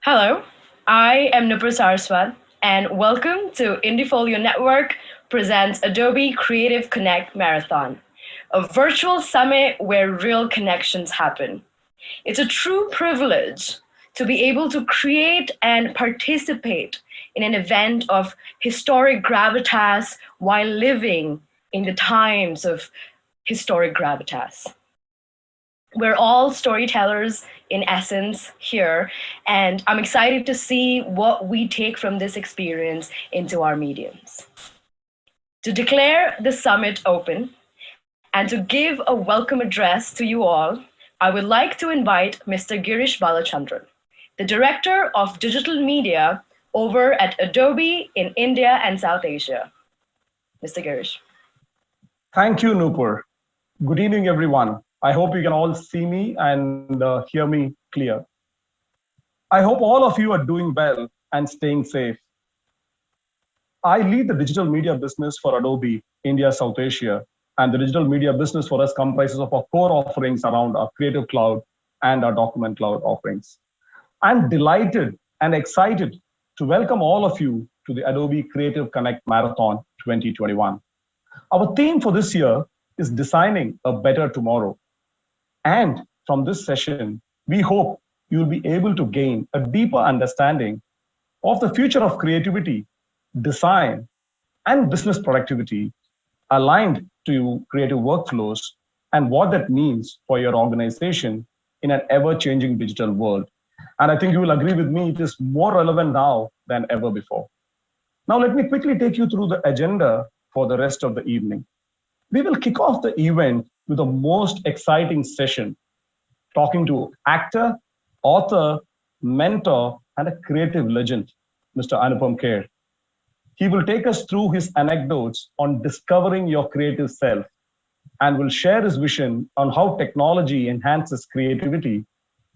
Hello, I am Nupur Saraswat, and welcome to Indiefolio Network presents Adobe Creative Connect Marathon, a virtual summit where real connections happen. It's a true privilege to be able to create and participate in an event of historic gravitas while living in the times of historic gravitas. We're all storytellers in essence here, and I'm excited to see what we take from this experience into our mediums. To declare the summit open and to give a welcome address to you all, I would like to invite Mr. Girish Balachandran, the Director of Digital Media over at Adobe in India and South Asia. Mr. Girish. Thank you, Nupur. Good evening, everyone. I hope you can all see me and hear me clear. I hope all of you are doing well and staying safe. I lead the digital media business for Adobe India, South Asia, and the digital media business for us comprises of our core offerings around our Creative Cloud and our Document Cloud offerings. I'm delighted and excited to welcome all of you to the Adobe Creative Connect Marathon 2021. Our theme for this year is designing a better tomorrow. And from this session, we hope you'll be able to gain a deeper understanding of the future of creativity, design, and business productivity aligned to creative workflows and what that means for your organization in an ever-changing digital world. And I think you will agree with me, it is more relevant now than ever before. Now, let me quickly take you through the agenda for the rest of the evening. We will kick off the event with the most exciting session, talking to actor, author, mentor, and a creative legend, Mr. Anupam Kher. He will take us through his anecdotes on discovering your creative self and will share his vision on how technology enhances creativity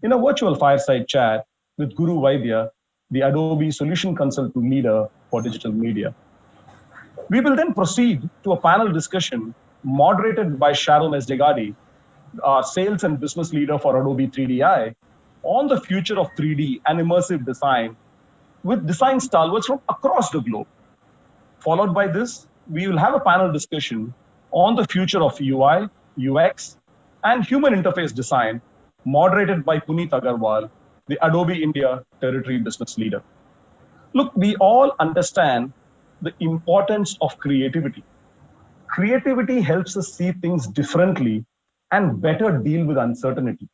in a virtual fireside chat with Guru Vaidya, the Adobe Solution Consultant Leader for Digital Media. We will then proceed to a panel discussion moderated by Sharon S. Degadi, our Sales and Business Leader for Adobe 3DI, on the future of 3D and immersive design with design stalwarts from across the globe. Followed by this, we will have a panel discussion on the future of UI, UX, and human interface design, moderated by Puneet Agarwal, the Adobe India Territory Business Leader. Look, we all understand the importance of creativity. Creativity helps us see things differently and better deal with uncertainty.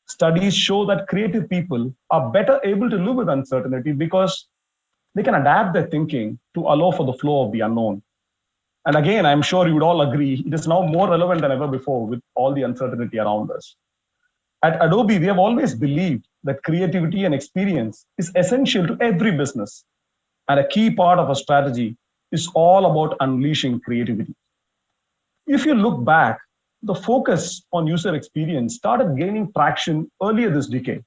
Studies show that creative people are better able to live with uncertainty because they can adapt their thinking to allow for the flow of the unknown. And again, I'm sure you would all agree, it is now more relevant than ever before with all the uncertainty around us. At Adobe, we have always believed that creativity and experience is essential to every business. And a key part of our strategy is all about unleashing creativity. If you look back, the focus on user experience started gaining traction earlier this decade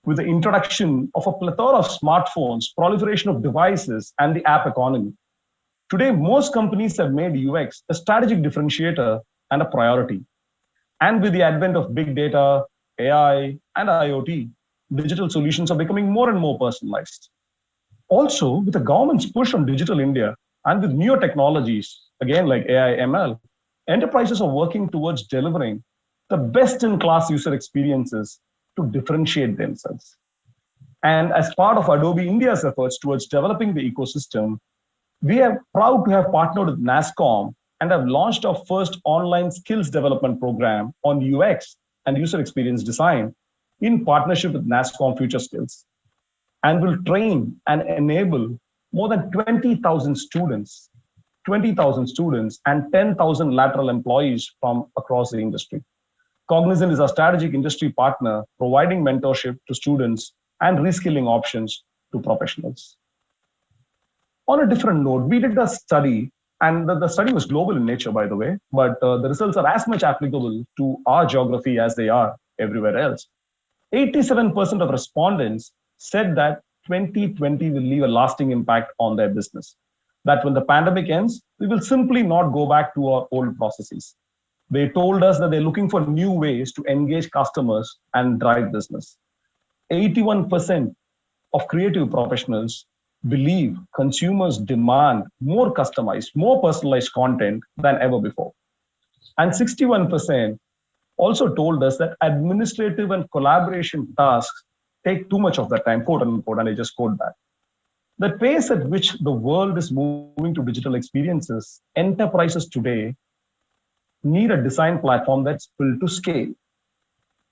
with the introduction of a plethora of smartphones, proliferation of devices, and the app economy. Today, most companies have made UX a strategic differentiator and a priority. And with the advent of big data, AI, and IoT, digital solutions are becoming more and more personalized. Also, with the government's push on Digital India and with newer technologies, again like AI, ML, enterprises are working towards delivering the best-in-class user experiences to differentiate themselves. And as part of Adobe India's efforts towards developing the ecosystem, we are proud to have partnered with NASSCOM and have launched our first online skills development program on UX and user experience design in partnership with NASSCOM Future Skills, and will train and enable more than 20,000 students and 10,000 lateral employees from across the industry. Cognizant is our strategic industry partner, providing mentorship to students and reskilling options to professionals. On a different note, we did a study, and the study was global in nature, by the way, but the results are as much applicable to our geography as they are everywhere else. 87% of respondents said that 2020 will leave a lasting impact on their business. That when the pandemic ends, we will simply not go back to our old processes. They told us that they're looking for new ways to engage customers and drive business. 81% of creative professionals believe consumers demand more customized, more personalized content than ever before. And 61% also told us that administrative and collaboration tasks take too much of their time, quote unquote, and I just quote that. The pace at which the world is moving to digital experiences, enterprises today need a design platform that's built to scale.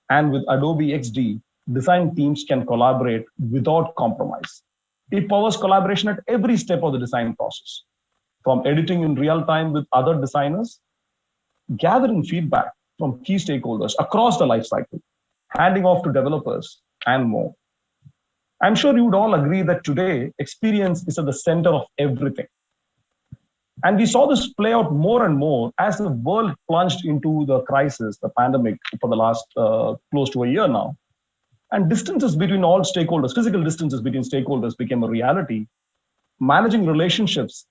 And with Adobe XD, design teams can collaborate without compromise. It powers collaboration at every step of the design process, from editing in real time with other designers, gathering feedback from key stakeholders across the lifecycle, handing off to developers, and more. I'm sure you would all agree that today, experience is at the center of everything. And we saw this play out more and more as the world plunged into the crisis, the pandemic, for the last close to a year now. And distances between all stakeholders, physical distances between stakeholders became a reality. Managing relationships,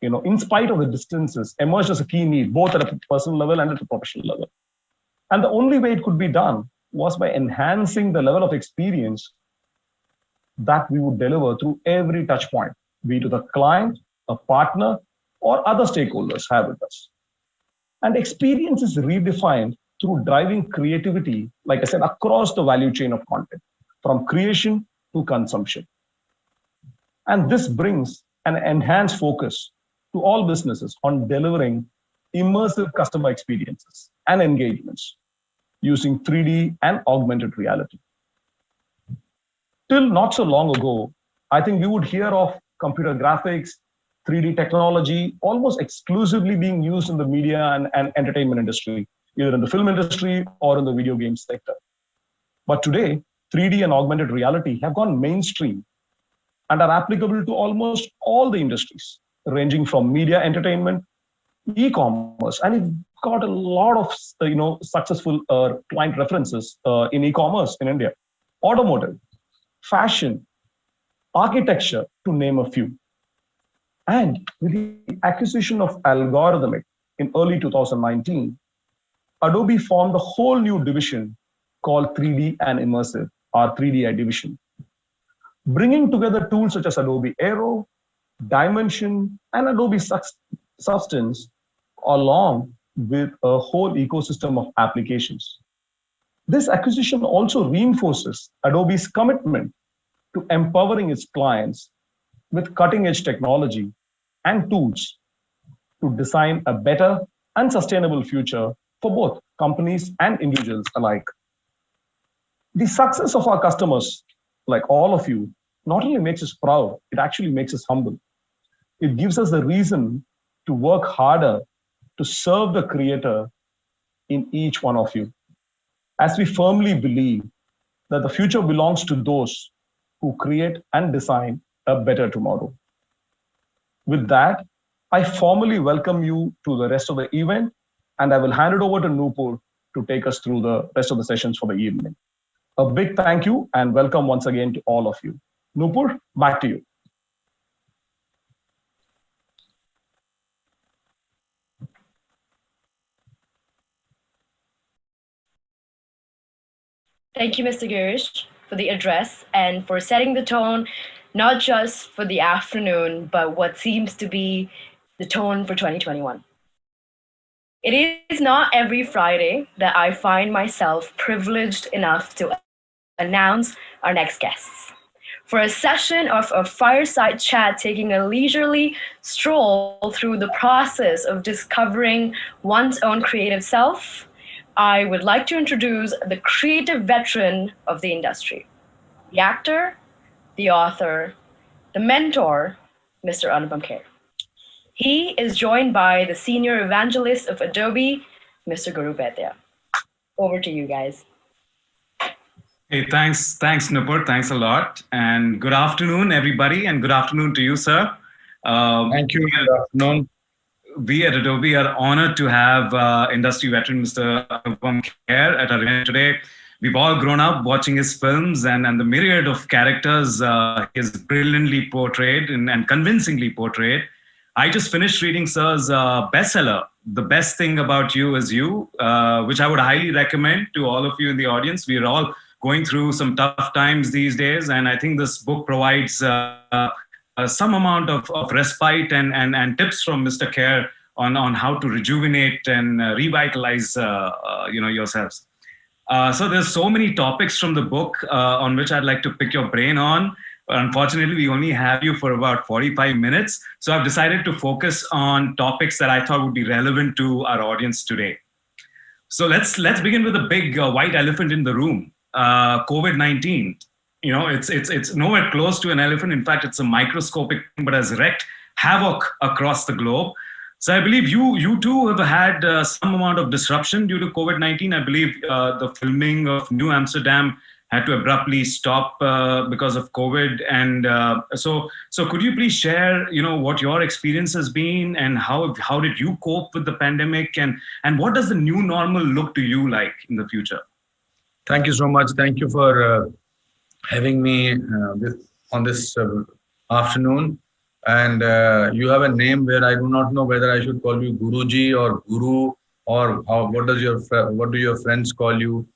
in spite of the distances, emerged as a key need, both at a personal level and at a professional level. And the only way it could be done was by enhancing the level of experience that we would deliver through every touch point, be it to the client, a partner, or other stakeholders have with us. And experience is redefined through driving creativity, like I said, across the value chain of content, from creation to consumption. And this brings an enhanced focus to all businesses on delivering immersive customer experiences and engagements using 3D and augmented reality. Till not so long ago, I think we would hear of computer graphics, 3D technology almost exclusively being used in the media and entertainment industry, either in the film industry or in the video game sector. But today, 3D and augmented reality have gone mainstream and are applicable to almost all the industries, ranging from media entertainment, e-commerce, and we've got a lot of successful client references in e-commerce in India, automotive, fashion, architecture, to name a few. And with the acquisition of Algorithmic in early 2019, Adobe formed a whole new division called 3D and Immersive, our 3DI division, bringing together tools such as Adobe Aero, Dimension, and Adobe Substance, along with a whole ecosystem of applications. This acquisition also reinforces Adobe's commitment to empowering its clients with cutting-edge technology and tools to design a better and sustainable future for both companies and individuals alike. The success of our customers, like all of you, not only makes us proud, it actually makes us humble. It gives us a reason to work harder to serve the creator in each one of you, as we firmly believe that the future belongs to those who create and design a better tomorrow. With that, I formally welcome you to the rest of the event, and I will hand it over to Nupur to take us through the rest of the sessions for the evening. A big thank you and welcome once again to all of you. Nupur, back to you. Thank you, Mr. Girish, for the address and for setting the tone, not just for the afternoon, but what seems to be the tone for 2021. It is not every Friday that I find myself privileged enough to announce our next guests. For a session of a fireside chat, taking a leisurely stroll through the process of discovering one's own creative self, I would like to introduce the creative veteran of the industry, the actor, the author, the mentor, Mr. Anupam Kher. He is joined by the senior evangelist of Adobe, Mr. Guru Bhatia. Over to you guys. Hey, thanks, Nupur. Thanks a lot. And good afternoon, everybody. And good afternoon to you, sir. Thank you. Good afternoon. We at Adobe are honored to have industry veteran Mr. Anupam Kher at our event today. We've all grown up watching his films and the myriad of characters he has brilliantly portrayed and convincingly portrayed. I just finished reading sir's bestseller, The Best Thing About You Is You, which I would highly recommend to all of you in the audience. We are all going through some tough times these days. And I think this book provides some amount of respite and tips from Mr. Kher on how to rejuvenate and revitalize yourselves. So there's so many topics from the book on which I'd like to pick your brain on. Unfortunately, we only have you for about 45 minutes. So I've decided to focus on topics that I thought would be relevant to our audience today. So let's begin with the big white elephant in the room, COVID-19. You know, it's nowhere close to an elephant. In fact, it's a microscopic thing, but has wreaked havoc across the globe. So I believe you too have had some amount of disruption due to COVID-19. I believe the filming of New Amsterdam had to abruptly stop because of COVID. And so could you please share, what your experience has been and how did you cope with the pandemic and what does the new normal look to you like in the future? Thank you so much. Thank you for having me on this afternoon. And you have a name where I do not know whether I should call you Guruji or Guru or what do your friends call you?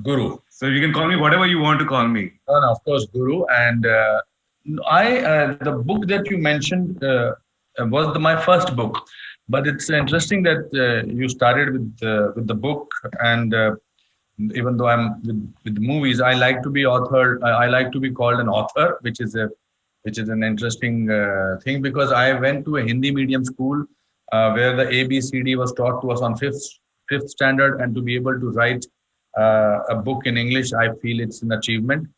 Guru. So you can call me whatever you want to call me. No, of course, Guru. And the book that you mentioned was my first book. But it's interesting that you started with the book. And even though I'm with movies, I like to be I like to be called an author, which is an interesting thing, because I went to a Hindi medium school where the ABCD was taught to us on fifth standard, and to be able to write a book in English, I feel it's an achievement.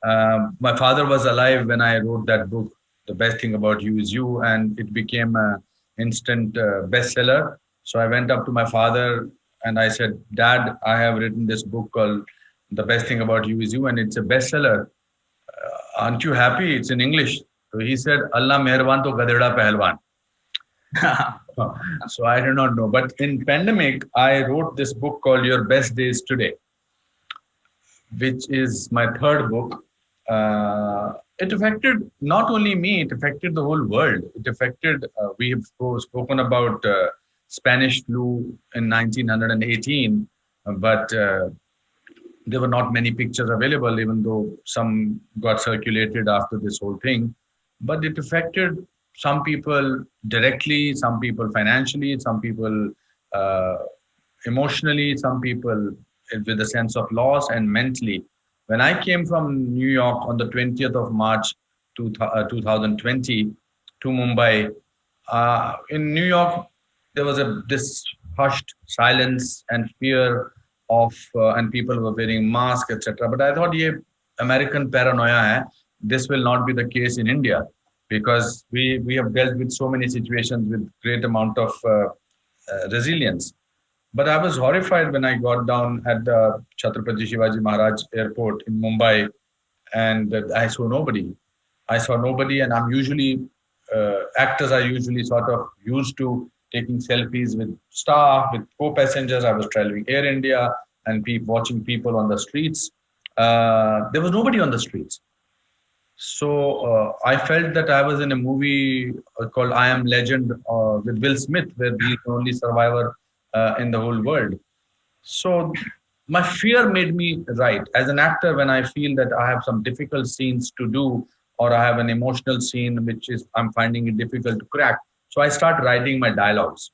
My father was alive when I wrote that book, The Best Thing About You Is You, and it became an instant bestseller. So I went up to my father and I said, Dad, I have written this book called The Best Thing About You Is You, and it's a bestseller. Aren't you happy? It's in English. So he said, Allah meherban to gadeda pehlwan. So I do not know. But in pandemic, I wrote this book called Your Best Days Today, which is my third book. It affected not only me, it affected the whole world. It affected, we have spoken about Spanish flu in 1918, but there were not many pictures available, even though some got circulated after this whole thing. But it affected some people directly, some people financially, some people emotionally, some people with a sense of loss and mentally. When I came from New York on the 20th of March 2020 to Mumbai, in New York, there was this hushed silence and fear of, and people were wearing masks, etc. But I thought, ye American paranoia hai. This will not be the case in India, because we have dealt with so many situations with great amount of resilience. But I was horrified when I got down at the Chhatrapati Shivaji Maharaj Airport in Mumbai, and I saw nobody. And I'm usually, actors are usually sort of used to taking selfies with staff, with co-passengers. I was traveling Air India and watching people on the streets. There was nobody on the streets. So I felt that I was in a movie called I Am Legend with Will Smith, where he's the only survivor in the whole world. So my fear made me write. As an actor, when I feel that I have some difficult scenes to do, or I have an emotional scene which I'm finding it difficult to crack, so I start writing my dialogues.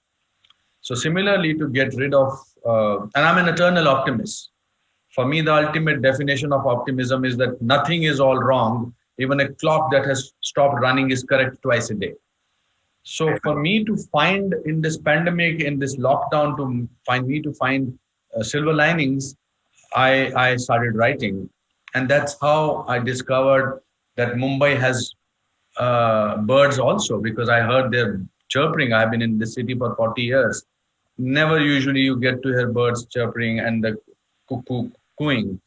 So similarly, to get rid of, and I'm an eternal optimist. For me, the ultimate definition of optimism is that nothing is all wrong. Even a clock that has stopped running is correct twice a day. So for me to find in this pandemic, in this lockdown, to find silver linings, I started writing. And that's how I discovered that Mumbai has birds also, because I heard their chirping. I've been in the city for 40 years. Never usually you get to hear birds chirping and the cuckoo cooing.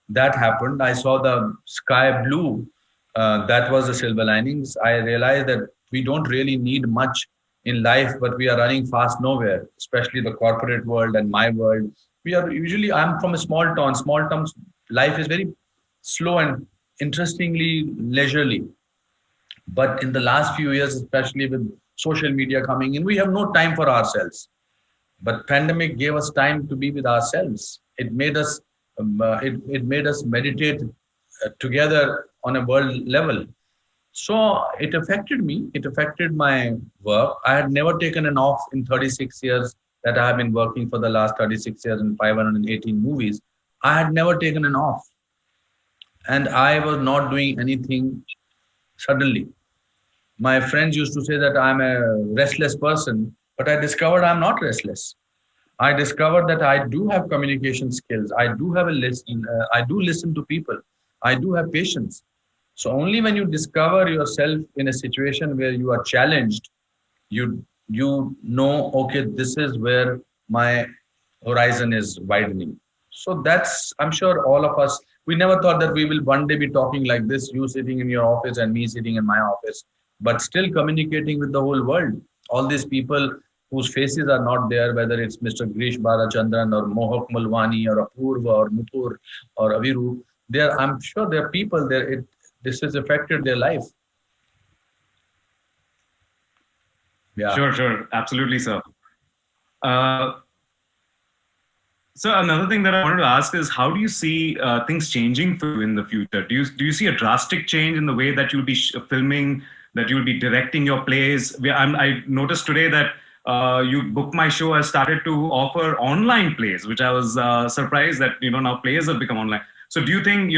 That happened. I saw the sky blue. That was the silver linings. I realized that we don't really need much in life, but we are running fast nowhere, especially the corporate world and my world. I'm from a small town. Small towns, life is very slow and interestingly leisurely. But in the last few years, especially with social media coming in, we have no time for ourselves. But pandemic gave us time to be with ourselves. It made us It made us meditate together on a world level. So it affected me. It affected my work. I had never taken an off in 36 years that I have been working for the last 36 years in 518 movies. I had never taken an off. And I was not doing anything suddenly. My friends used to say that I'm a restless person, but I discovered I'm not restless. I discovered that I do have communication skills. I do have a listen. I do listen to people. I do have patience. So only when you discover yourself in a situation where you are challenged, you know, okay, this is where my horizon is widening. So that's, I'm sure all of us, we never thought that we will one day be talking like this, you sitting in your office and me sitting in my office, but still communicating with the whole world. All these people whose faces are not there, whether it's Mr. Grish Balachandran or Mohak Malwani or Apurva or Nupur or Aviru, I'm sure there are people there. This has affected their life. Yeah. Sure. Absolutely, sir. So another thing that I wanted to ask is, how do you see things changing for you in the future? Do you see a drastic change in the way that you'll be filming, that you'll be directing your plays? I noticed today that you Book My Show has started to offer online plays, which I was surprised that now plays have become online. So do you think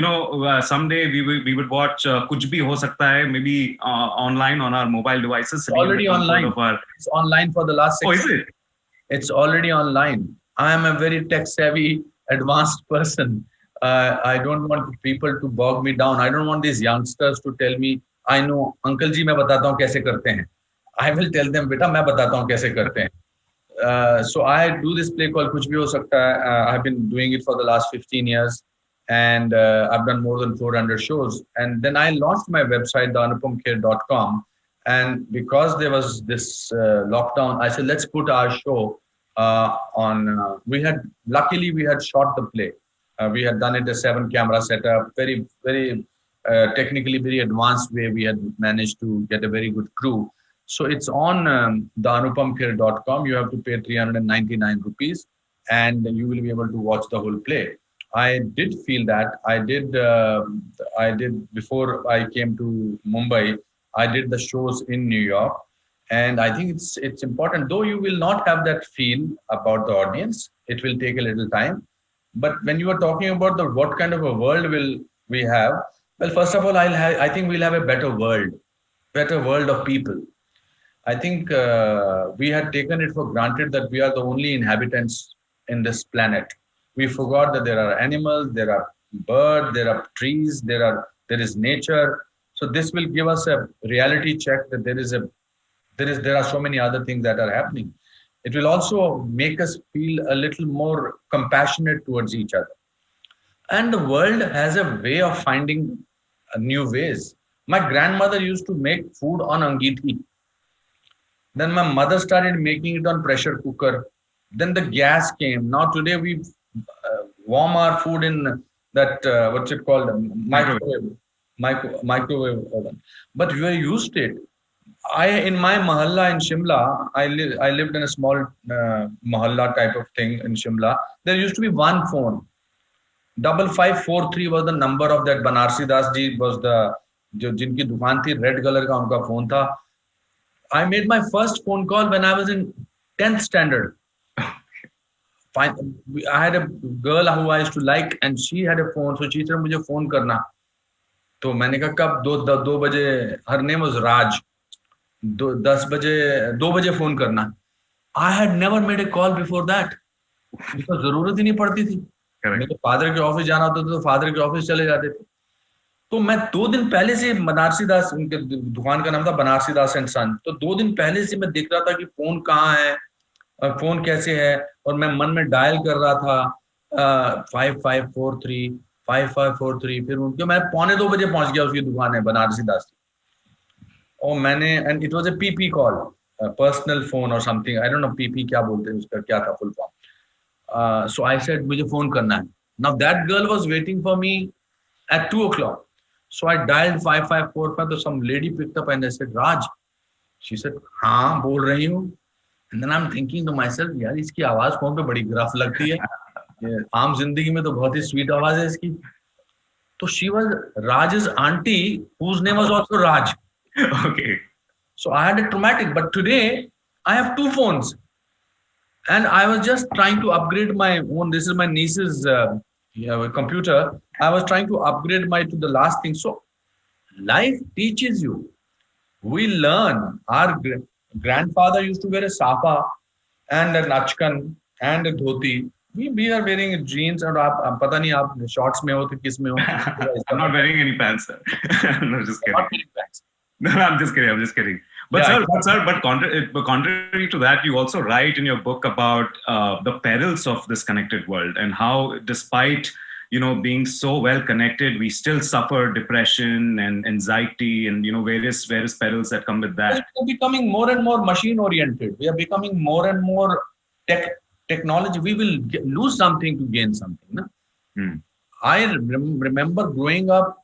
someday we would watch Kuch Bhi Ho Sakta Hai maybe online on our mobile devices? It's already online. It's online for the last 6 months. Oh, is it? It's already online. I am a very tech savvy, advanced person. I don't want people to bog me down. I don't want these youngsters to tell me, I know, Uncle ji, मैं बताता हूँ कैसे करते हैं. I will tell them, beta, मैं बताता हूँ कैसे करते हैं. So I do this play called Kuch Bhi Ho Sakta Hai. I've been doing it for the last 15 years. And I've done more than 400 shows. And then I launched my website, theanupamkher.com. And because there was this lockdown, I said, let's put our show on. Luckily, we had shot the play. We had done it a 7-camera setup, very, very technically very advanced way. We had managed to get a very good crew. So it's on theanupamkher.com. You have to pay 399 rupees and you will be able to watch the whole play. I did feel that I did before I came to Mumbai. I did the shows in New York, and I think it's important. Though you will not have that feel about the audience, it will take a little time. But when you are talking about what kind of a world will we have, well, first of all, I think we'll have a better world of people. I think we had taken it for granted that we are the only inhabitants in this planet. We forgot that there are animals, there are birds, there are trees, there is nature. So this will give us a reality check that there are so many other things that are happening. It will also make us feel a little more compassionate towards each other. And the world has a way of finding new ways. My grandmother used to make food on angithi. Then my mother started making it on pressure cooker. Then the gas came. Now today we warm our food in that what's it called, microwave oven. But we are used to it. In my mahalla in Shimla, I lived in a small mahalla type of thing in Shimla. There used to be one phone. 5543 was the number of that. Banarsi Das ji was the jinki dukaan thi, red color ka unka phone tha. I made my first phone call when I was in 10th standard. I had a girl who I used to like, and she had a phone, so she said, "मुझे phone करना." तो मैंने कहा कब? 2 बजे. Her name was Raj. 2 बजे phone करना. I had never made a call before that because जरूरत ही नहीं पड़ती थी. मेरे फादर के ऑफिस जाना होता था तो फादर के ऑफिस चले जाते थे. तो मैं 2 दिन पहले से बनारसी दास, उनके दुकान का नाम था बनारसी दास एंड सन, तो 2 दिन पहले से मैं देख रहा था कि फोन कहाँ है और फोन कैसे है, और मैं मन में डायल कर रहा था 5543. फिर उनके मैं 1:45 बजे पहुंच गया उसकी दुकान है बनारसी दास की, और मैंने, and it was a PP call, personal phone और something, I don't know PP क्या बोलते हैं उसका, क्या था full form. So I said मुझे फोन करना है. Now that girl was waiting for me at 2 o'clock. So I dialed 5545. So some lady picked up and I said, Raj. She said, हाँ बोल रही हूँ. And then I'm thinking to myself, यार इसकी आवाज फोन पे बड़ी ग्रफ लगती है. आम जिंदगी में तो बहुत ही स्वीट आवाज है इसकी. So she was Raj's auntie, whose name was also Raj. Okay. So I had a traumatic, but today I have two phones, and I was just trying to upgrade my own. This is my niece's computer. I was trying to upgrade my to the last thing. So life teaches you. We learn. Our grandfather used to wear a safa and a nachkan and a dhoti. We are wearing jeans and आप पता नहीं आप shorts में हो तो किस में हो. I'm not wearing any pants, sir. No, just kidding. Not wearing pants. No, I'm just kidding. I'm just kidding. But Yeah, but contrary to that, you also write in your book about the perils of this connected world and how, despite being so well connected, we still suffer depression and anxiety and various perils that come with that. We are becoming more and more machine oriented. We are becoming more and more technology. We will lose something to gain something. No? I remember growing up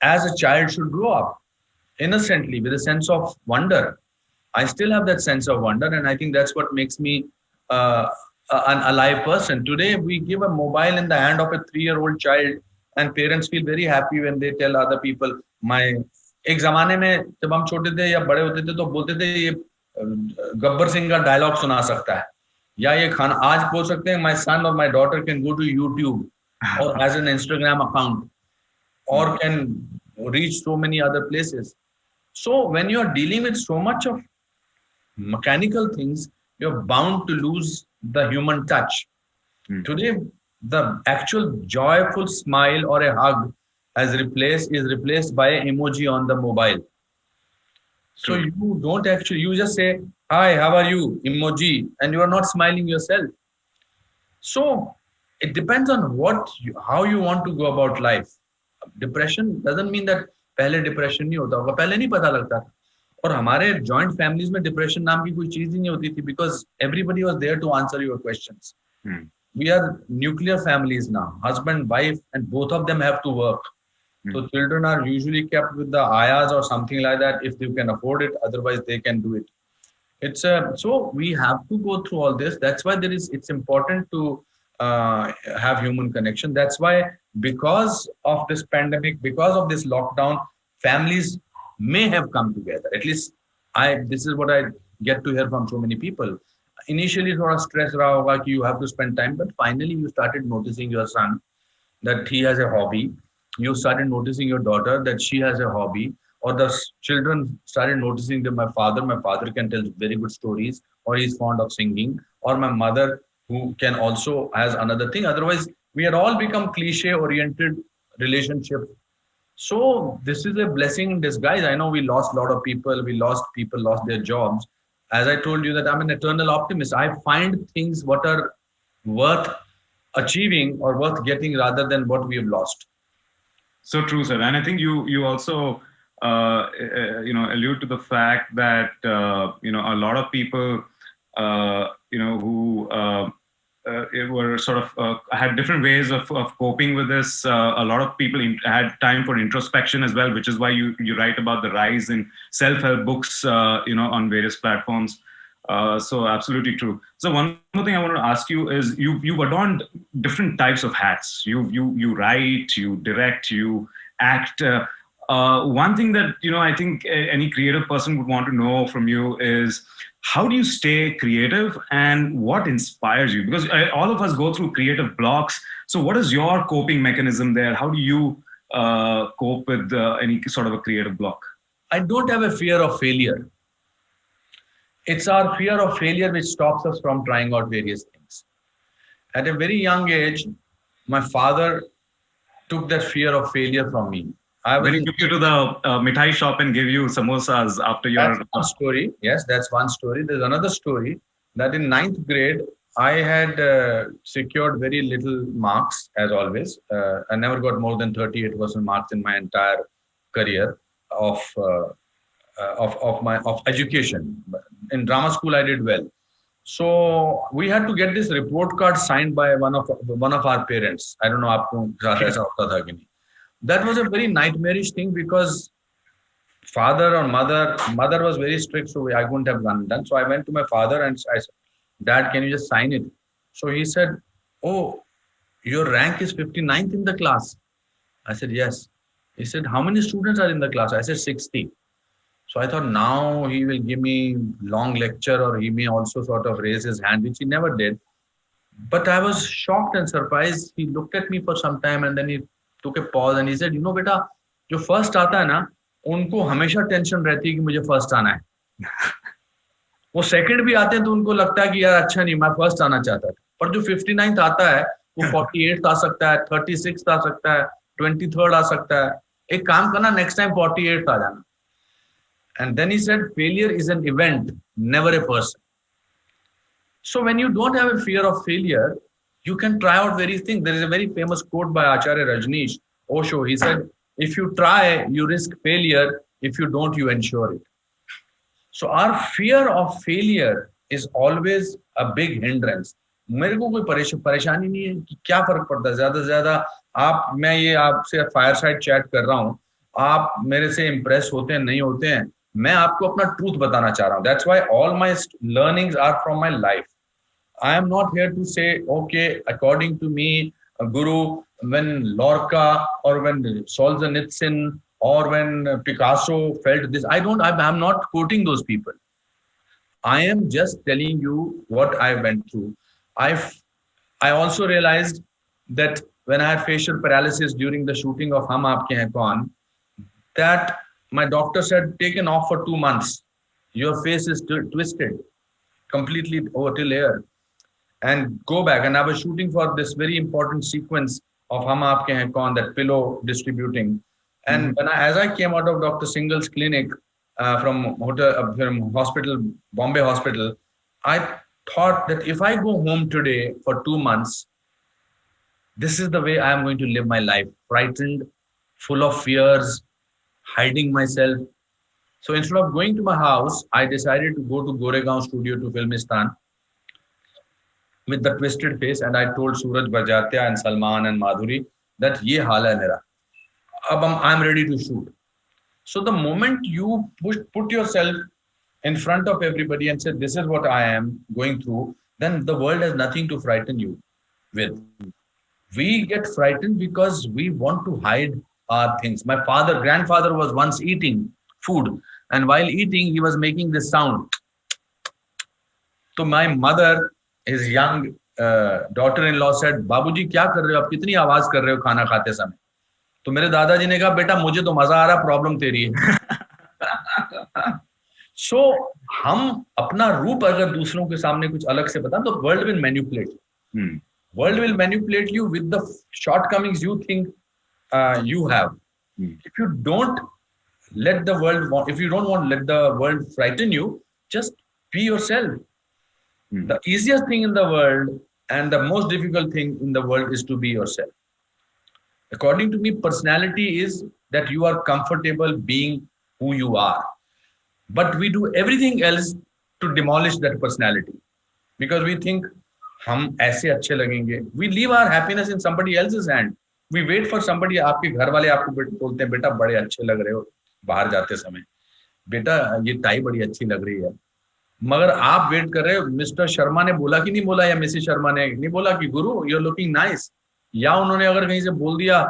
as a child should grow up innocently with a sense of wonder. I still have that sense of wonder, and I think that's what makes me an alive person. Today, we give a mobile in the hand of a 3-year-old child, and parents feel very happy when they tell other people, एक जमाने में जब हम छोटे थे या बड़े होते थे तो बोलते थे ये गब्बर सिंह का डायलॉग सुना सकता है या ये खाना आज बोल सकते हैं my son or my daughter can go to YouTube or has an Instagram account or can reach so many other places. So when you are dealing with so much of mechanical things, you're bound to lose the human touch. Today, the actual joyful smile or a hug is replaced by an emoji on the mobile. So you don't actually, you just say, hi, how are you? Emoji, and you are not smiling yourself. So it depends on how you want to go about life. Depression doesn't mean that पहले depression नहीं होता होगा, पहले नहीं पता लगता था. और हमारे joint families में depression नाम की कोई चीज ही नहीं होती थी because everybody was there to answer your questions. We are nuclear families now, husband, wife, and both of them have to work. So children are usually kept with the ayahs or something like that if they can afford it. Otherwise, they can do it. So we have to go through all this. That's why it's important to have human connection. That's why because of this pandemic, because of this lockdown, families may have come together. At least this is what I get to hear from so many people. Initially, thoda stress raha hoga ki you have to spend time, but finally you started noticing your son that he has a hobby. You started noticing your daughter that she has a hobby, or the children started noticing that my father can tell very good stories, or he's fond of singing, or my mother who can also has another thing. Otherwise, we had all become cliche-oriented relationship. So this is a blessing in disguise. I know we lost a lot of people. Lost their jobs. As I told you that I'm an eternal optimist. I find things what are worth achieving or worth getting rather than what we have lost. So true, sir. And I think you also allude to the fact that a lot of people who were sort of had different ways of coping with this. A lot of people had time for introspection as well, which is why you write about the rise in self-help books, on various platforms. So absolutely true. So one more thing I want to ask you is you've adorned different types of hats. You write, you direct, you act. One thing that I think any creative person would want to know from you is how do you stay creative and what inspires you? Because all of us go through creative blocks. So what is your coping mechanism there? How do you cope with any sort of a creative block? I don't have a fear of failure. It's our fear of failure which stops us from trying out various things. At a very young age, my father took that fear of failure from me. When he took you to the mithai shop and gave you samosas after your... That's one story. Yes, that's one story. There's another story that in 9th grade, I had secured very little marks, as always. I never got more than 38% marks in my entire career of education. In drama school, I did well. So we had to get this report card signed by one of our parents. I don't know aapko sath aisa hota tha ki nahi. That was a very nightmarish thing because father or mother was very strict, so I couldn't have done. So I went to my father and I said, Dad, can you just sign it? So he said, oh, your rank is 59th in the class. I said, yes. He said, how many students are in the class? I said, 60. So I thought now he will give me long lecture, or he may also sort of raise his hand, which he never did. But I was shocked and surprised. He looked at me for some time and then he took a pause and he said, you know, beta, जो first आता है ना, उनको हमेशा tension रहती है कि मुझे first आना है. वो second भी आते हैं तो उनको लगता है कि यार अच्छा नहीं, मैं first आना चाहता था. पर जो 59th आता है, वो 48th आ सकता है, 36th आ सकता है, 23rd आ सकता है. एक काम करना, next time 48th आ जाना. And then he said, failure is an event, never a person. So when you don't have a fear of failure, you can try out various things. There is a very famous quote by Acharya Rajneesh Osho. He said, if you try, you risk failure. If you don't, you ensure it. So our fear of failure is always a big hindrance. मेरे को कोई परेशानी नहीं है कि क्या फर्क पड़ता है. ज्यादा से ज्यादा आप, मैं ये आपसे फायर साइड चैट कर रहा हूँ, आप मेरे से इम्प्रेस होते हैं नहीं होते हैं, मैं आपको अपना ट्रूथ बताना चाह रहा हूँ. That's why all my learnings are from my life. I am not here to say, okay, according to me, Guru, when Lorca or when Solzhenitsyn or when Picasso felt this, I'm not quoting those people. I am just telling you what I went through. I also realized that when I had facial paralysis during the shooting of Hum Aapke Hain Kaun, that my doctor said, take an off for 2 months. Your face is twisted completely over till here. And go back. And I was shooting for this very important sequence of Hum Aapke Hain Kaun, that pillow distributing. And when as I came out of Dr. Singhal's clinic from hospital, Bombay Hospital, I thought that if I go home today for 2 months, this is the way I am going to live my life. Frightened, full of fears, hiding myself. So instead of going to my house, I decided to go to Goregaon studio to Filmistan with the twisted face, and I told Suraj Barjatia and Salman and Madhuri that ye haal hai mera. I'm ready to shoot. So the moment you put yourself in front of everybody and say, this is what I am going through, then the world has nothing to frighten you with. We get frightened because we want to hide our things. My grandfather was once eating food, and while eating, he was making this sound. So my mother, his young daughter-in-law, said, बाबूजी क्या कर रहे हो आप, कितनी आवाज कर रहे हो खाना खाते समय. तो मेरे दादाजी ने कहा, बेटा मुझे तो मजा आ रहा, प्रॉब्लम तेरी है. So हम अपना रूप अगर दूसरों के सामने कुछ अलग से बताएं, तो world will manipulate you. World will manipulate you with the shortcomings you think you have. If you don't let the world, if you don't want to let the world frighten you, just be yourself. The easiest thing in the world and the most difficult thing in the world is to be yourself. According to me, personality is that you are comfortable being who you are. But we do everything else to demolish that personality. Because we think, हम ऐसे अच्छे लगेंगे. We leave our happiness in somebody else's hand. We wait for somebody. आपके घर वाले आपको बोलते हैं, बेटा बड़े अच्छे लग रहे हो बाहर जाते समय, बेटा ये टाई बड़ी अच्छी लग रही है. मगर आप वेट कर रहे हो, मिस्टर शर्मा ने बोला कि नहीं बोला, या मिसेस शर्मा ने नहीं बोला कि गुरु यू आर लुकिंग नाइस, या उन्होंने अगर कहीं से बोल दिया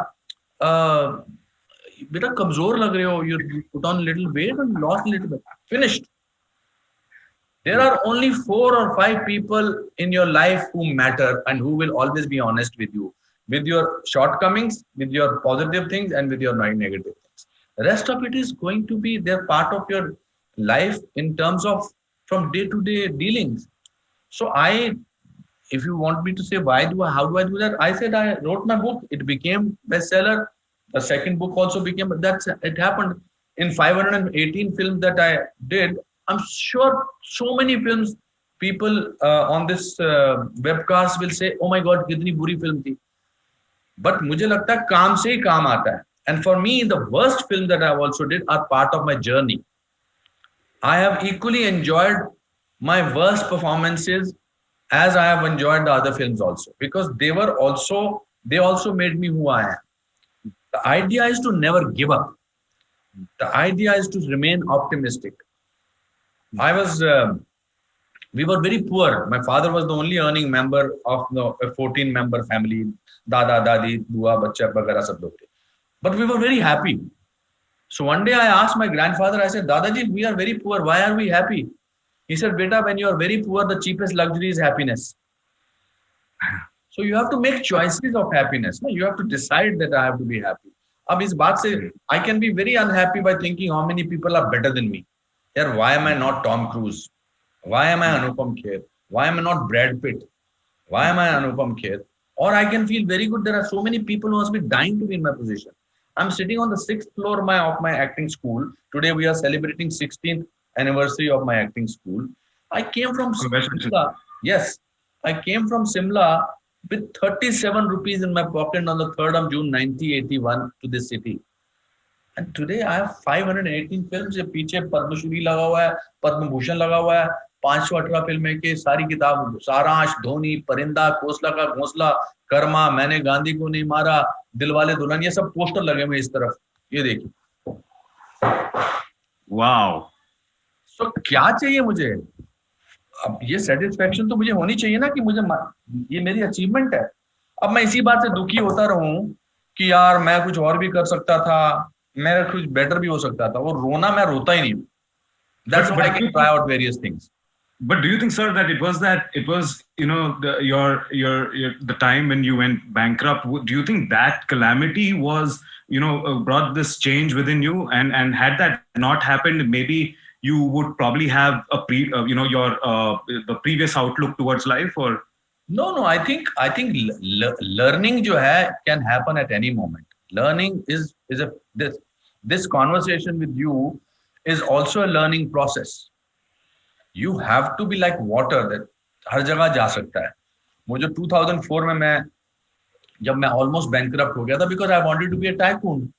बेटा कमजोर लग रहे हो, you put on little weight and lost little weight, finished. There are only 4 or 5 people in your life who matter and who will always be honest with you, with your shortcomings, with your positive things, and with your negative things. The rest of it is going to be their part of your life in terms of from day-to-day dealings. So if you want me to say how do I do that? I said I wrote my book. It became bestseller. The second book also became. It happened in 518 films that I did. I'm sure so many films, people on this webcast will say, oh my God, कितनी बुरी film थी. But मुझे लगता है काम से ही काम आता है. And for me, the worst film that I also did are part of my journey. I have equally enjoyed my worst performances as I have enjoyed the other films also, because they also made me who I am. The idea is to never give up. The idea is to remain optimistic. I was We were very poor. My father was the only earning member of the 14-member family. Dada, dadi, bua, bacha, bagara, sab log the. But we were very happy. So one day I asked my grandfather, I said, Dadaji, we are very poor. Why are we happy? He said, Beta, when you are very poor, the cheapest luxury is happiness. So you have to make choices of happiness. No? You have to decide that I have to be happy. Ab is baat se, I can be very unhappy by thinking how many people are better than me. Yaar, why am I not Tom Cruise? Why am I Anupam Kher? Why am I not Brad Pitt? Why am I Anupam Kher? Or I can feel very good. There are so many people who must be dying to be in my position. I'm sitting on the 6th floor of my acting school. Today we are celebrating 16th anniversary of my acting school. I came from Simla. Yes, I came from Simla with 37 rupees in my pocket on the 3rd of June 1981 to this city. And today I have 518 films. ये पीछे पद्मश्री लगा हुआ है, पद्म भूषण लगा हुआ है, 518 फिल्में के सारी किताब, सारांश, धोनी, परिंदा, कोसला का घोंसला, कर्मा, मैंने गांधी को नहीं मारा, दिलवाले दुल्हनिया, सब पोस्टर लगे हुए इस तरफ. ये देखिए. Wow. So क्या चाहिए मुझे? अब ये सेटिस्फेक्शन तो मुझे होनी चाहिए ना कि मुझे ये मेरी अचीवमेंट है. अब मैं इसी बात से दुखी होता रहूं कि यार मैं कुछ और भी कर सकता था, मैं कुछ बेटर भी हो सकता था. वो रोना मैं रोता ही नहीं. That's why I can try out various things. But do you think, sir, that it was the time when you went bankrupt? Do you think that calamity was brought this change within you, and had that not happened, maybe you would probably have the previous outlook towards life? Or no, I think learning जो है can happen at any moment. Learning is this conversation with you is also a learning process. You have to be like water that हर जगह जा सकता है. मुझे 2004 में जब मैं almost bankrupt हो गया था because I wanted to be a tycoon.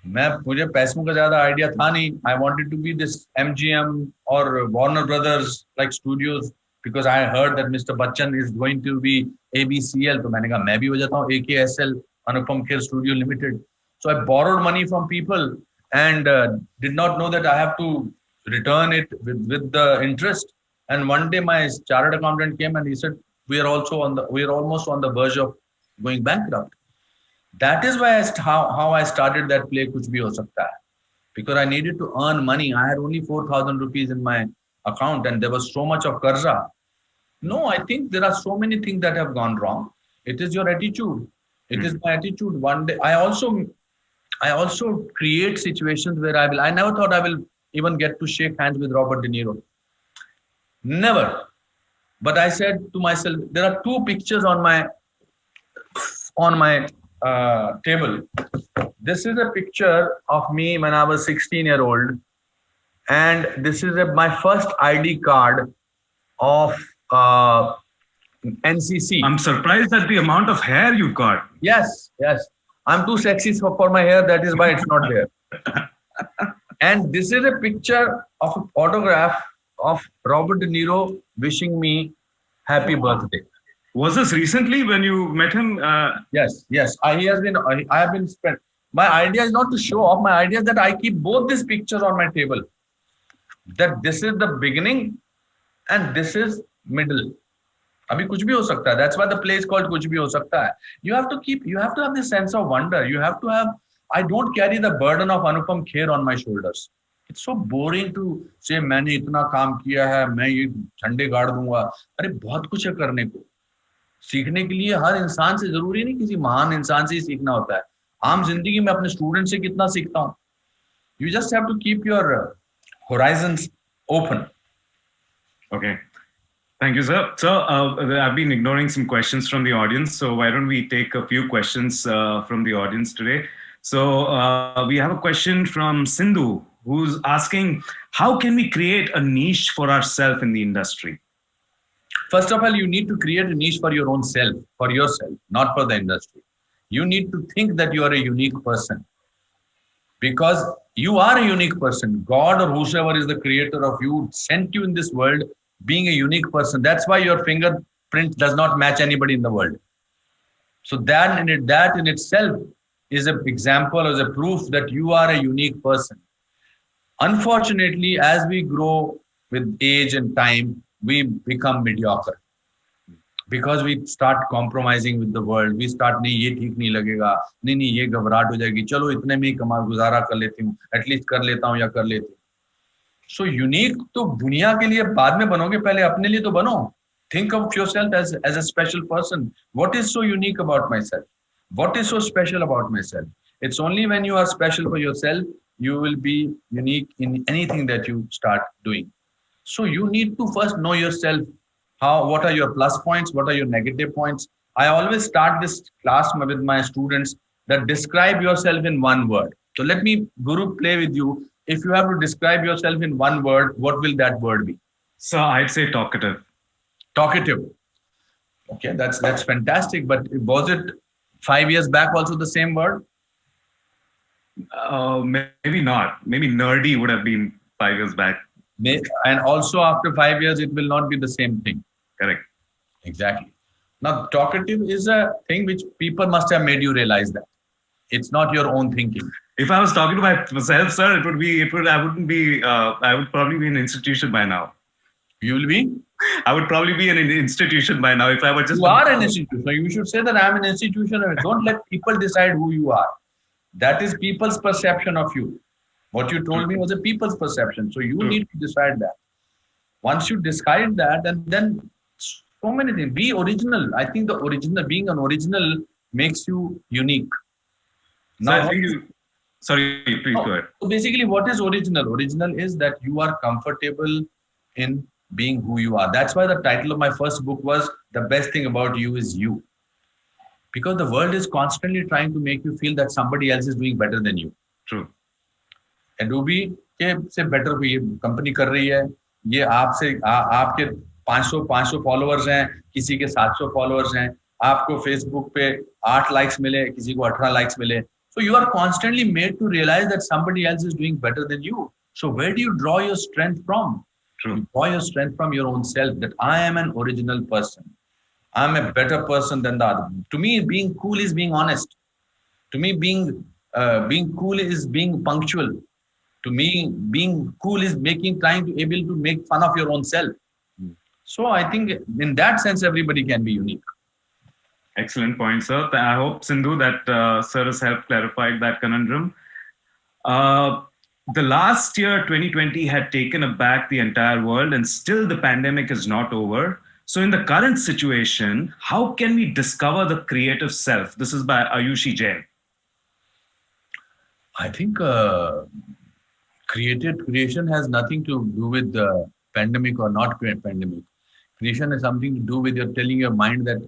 मुझे पैसों का ज्यादा आइडिया था नहीं. I wanted to be this MGM or Warner Brothers like studios because I heard that Mr. Bachchan is going to be ABCL. तो मैंने कहा मैं भी हो जाता हूँ AKSL, Anupam Kher Studio Limited. So I borrowed money from people and did not know that I have to return it with the interest. And one day my chartered accountant came and he said, we are almost on the verge of going bankrupt. That is why how I started that play Kuch Bhi Ho Sakta Hai. Because I needed to earn money. I had only 4,000 rupees in my account and there was so much of karza. No, I think there are so many things that have gone wrong. It is your attitude. It is my attitude. One day, I also create situations where I never thought I will even get to shake hands with Robert De Niro. Never. But I said to myself, there are two pictures on my table. This is a picture of me when I was 16-year-old. And this is my first ID card of NCC. I'm surprised at the amount of hair you've got. Yes. I'm too sexy for my hair. That is why it's not there. And this is a picture of an autograph of Robert De Niro wishing me happy birthday. Was this recently when you met him? Yes. I have been spent. My idea is not to show off. My idea is that I keep both these pictures on my table. That this is the beginning and this is middle. Abhi kuch bhi ho sakta hai. That's why the play is called Kuch Bhi Ho Sakta Hai. You have to have this sense of wonder. You have to have, I don't carry the burden of Anupam Kher on my shoulders. It's so boring to say, मैंने इतना काम किया है, मैं ये झंडे गाड़ दूंगा. अरे बहुत कुछ है करने को. सीखने के लिए हर इंसान से जरूरी नहीं किसी महान इंसान से ही सीखना होता है. आम जिंदगी में अपने स्टूडेंट से कितना सीखता हूँ. You just have to keep your horizons open. Okay. Thank you, sir. So I've been ignoring some questions from the audience. So why don't we take a few questions from the audience today? So we have a question from Sindhu, who's asking, how can we create a niche for ourselves in the industry? First of all, you need to create a niche for your own self, for yourself, not for the industry. You need to think that you are a unique person. Because you are a unique person. God or whosoever is the creator of you sent you in this world being a unique person. That's why your fingerprint does not match anybody in the world. So that in itself is an example, is a proof that you are a unique person. Unfortunately, as we grow with age and time, we become mediocre. Because we start compromising with the world, we start नहीं ये ठीक नहीं लगेगा, नहीं ये घबराहट हो जाएगी, चलो इतने में ही गुजारा कर लेती हूँ, एटलीस्ट कर लेता हूँ या कर लेती हूँ. So unique तो दुनिया के लिए बाद में बनोगे, पहले अपने लिए तो बनो. Think of yourself as a special person. What is so unique about myself? What is so special about myself? It's only when you are special for yourself, you will be unique in anything that you start doing. So you need to first know yourself. What are your plus points? What are your negative points? I always start this class with my students that describe yourself in one word. So let me, Guru, play with you. If you have to describe yourself in one word, what will that word be? So I'd say talkative. Talkative. Okay, that's fantastic. But was it 5 years back also the same word? Maybe not. Maybe nerdy would have been 5 years back. And also after 5 years, it will not be the same thing. Correct. Exactly. Now, talkative is a thing which people must have made you realize that it's not your own thinking. If I was talking to myself, sir, I would probably be in an institution by now. You will be? I would probably be in an institution by now if I were just. You are an institution. So you should say that I am an institution. Don't let people decide who you are. That is people's perception of you. What you told me was a people's perception. So you need to decide that. Once you decide that, and then so many things. Be original. I think being an original makes you unique. Now, sorry, please go ahead. So basically, what is original? Original is that you are comfortable in being who you are. That's why the title of my first book was The Best Thing About You Is You. Because the world is constantly trying to make you feel that somebody else is doing better than you. True. Adobe से better कोई company कर रही है, ये आपके 500 followers हैं, किसी के 700 फॉलोअर्स हैं, आपको फेसबुक पे 8 लाइक्स मिले, किसी को 18 लाइक्स मिले. So you are constantly made to realize that somebody else is doing better than you. So where do you draw your strength from? True. You draw your strength from your own self, that I am an original person. I'm a better person than the other. To me, being cool is being honest. To me, being cool is being punctual. To me, being cool is trying to able to make fun of your own self. So I think in that sense, everybody can be unique. Excellent point, sir. I hope, Sindhu, that sir has helped clarify that conundrum. The last year, 2020, had taken aback the entire world, and still the pandemic is not over. So in the current situation, how can we discover the creative self? This is by Ayushi Jain. I think creation has nothing to do with the pandemic or not pandemic. Creation has something to do with your telling your mind that,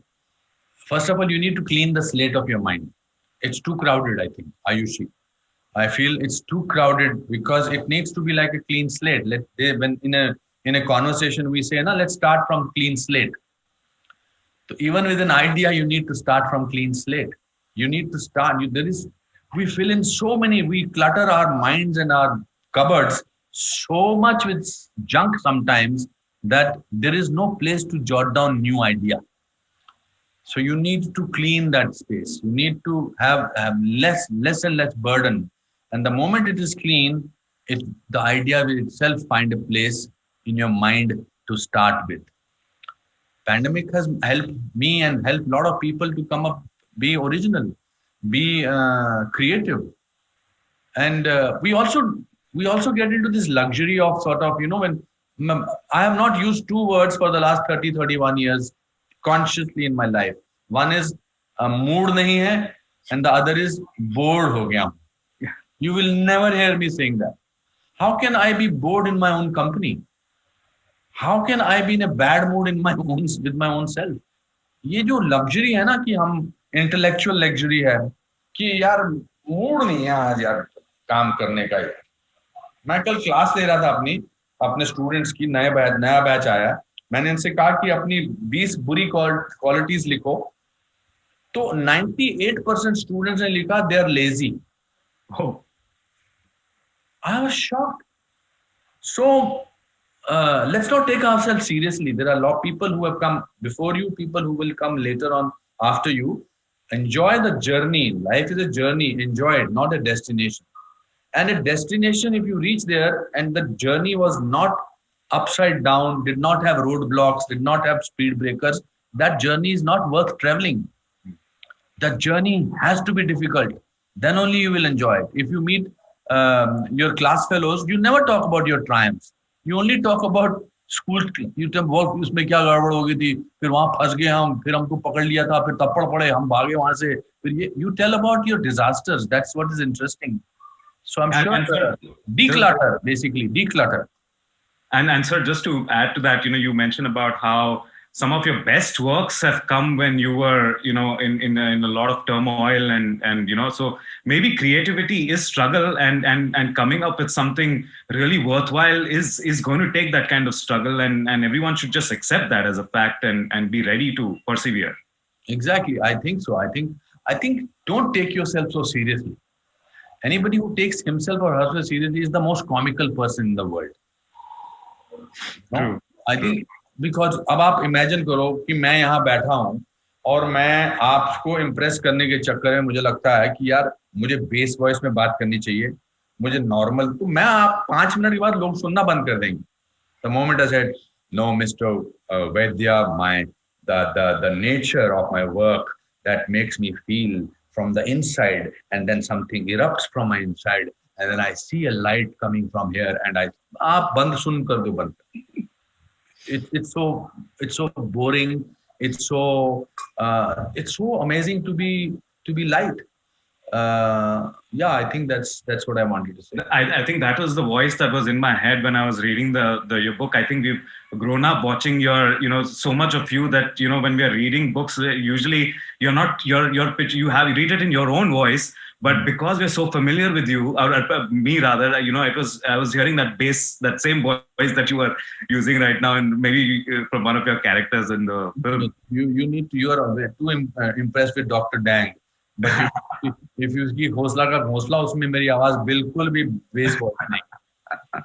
first of all, you need to clean the slate of your mind. It's too crowded, I think, Ayushi. I feel it's too crowded because it needs to be like a clean slate. When in a conversation we say, let's start from clean slate. So even with an idea, you need to start from clean slate. You need to start. We fill in so many. We clutter our minds and our cupboards so much with junk sometimes that there is no place to jot down new idea. So you need to clean that space. You need to have less and less burden. And the moment it is clean, the idea will itself find a place in your mind to start with. Pandemic has helped me and helped a lot of people to come up, be original, be creative. And we also get into this luxury of sort of, when I have not used 2 words for the last 31 years consciously in my life. One is mood nahi hai, and the other is bored ho gaya. You will never hear me saying that. How can I be bored in my own company? How can I be in a bad mood with my own self? ये जो luxury है ना कि हम intellectual luxury है कि यार mood नहीं है आज यार काम करने का. मैं कल क्लास ले रहा था अपने स्टूडेंट्स की, नया बैच आया. मैंने इनसे कहा कि अपनी 20 बुरी क्वालिटीज लिखो, तो 98% स्टूडेंट्स ने लिखा they are lazy. Oh, I was shocked. So let's not take ourselves seriously. There are a lot of people who have come before you, people who will come later on after you. Enjoy the journey. Life is a journey. Enjoy it, not a destination. And a destination, if you reach there and the journey was not upside down, did not have roadblocks, did not have speed breakers, that journey is not worth traveling. That journey has to be difficult. Then only you will enjoy it. If you meet your class fellows, you never talk about your triumphs. You only talk about school you tell वो उसमें क्या गड़बड़ हो गई थी, फिर वहां फंस गए हम, फिर हमको पकड़ लिया था, फिर थप्पड़ पड़े, हम भागे वहां से, फिर ये you tell about your disasters. That's what is interesting. So I'm sure declutter, basically declutter. And sir, just to add to that, you mentioned about how some of your best works have come when you were, in a lot of turmoil, and so maybe creativity is struggle, and coming up with something really worthwhile is going to take that kind of struggle, and everyone should just accept that as a fact and be ready to persevere. Exactly, I think so. I think don't take yourself so seriously. Anybody who takes himself or herself seriously is the most comical person in the world. True. I think because अब आप imagine करो कि मैं यहाँ बैठा हूँ और मैं आपको इम्प्रेस करने के चक्कर में मुझे लगता है कि यार मुझे बेस वॉइस में बात करनी चाहिए, मुझे नॉर्मल, तो मैं आप 5 मिनट के बाद लोग सुनना बंद कर देंगे. The moment I said, no, Mr. Vaidya, the nature of my work that makes me feel from the inside, and then something erupts from my inside, and then I see a light coming from here, and आप बंद सुन कर दो बंद. It's so boring. It's so amazing to be light. Yeah, I think that's what I wanted to say. I think that was the voice that was in my head when I was reading your book. I think we've grown up watching your, so much of you that, when we are reading books, usually you're not your pitch. You read it in your own voice, but because we're so familiar with you, or me rather, I was hearing that same voice that you are using right now, and maybe from one of your characters in the film. You are too impressed with Dr. Dang. But if you see Hosla ka Hosla, usme meri awaaz bilkul bhi bass voice nahi.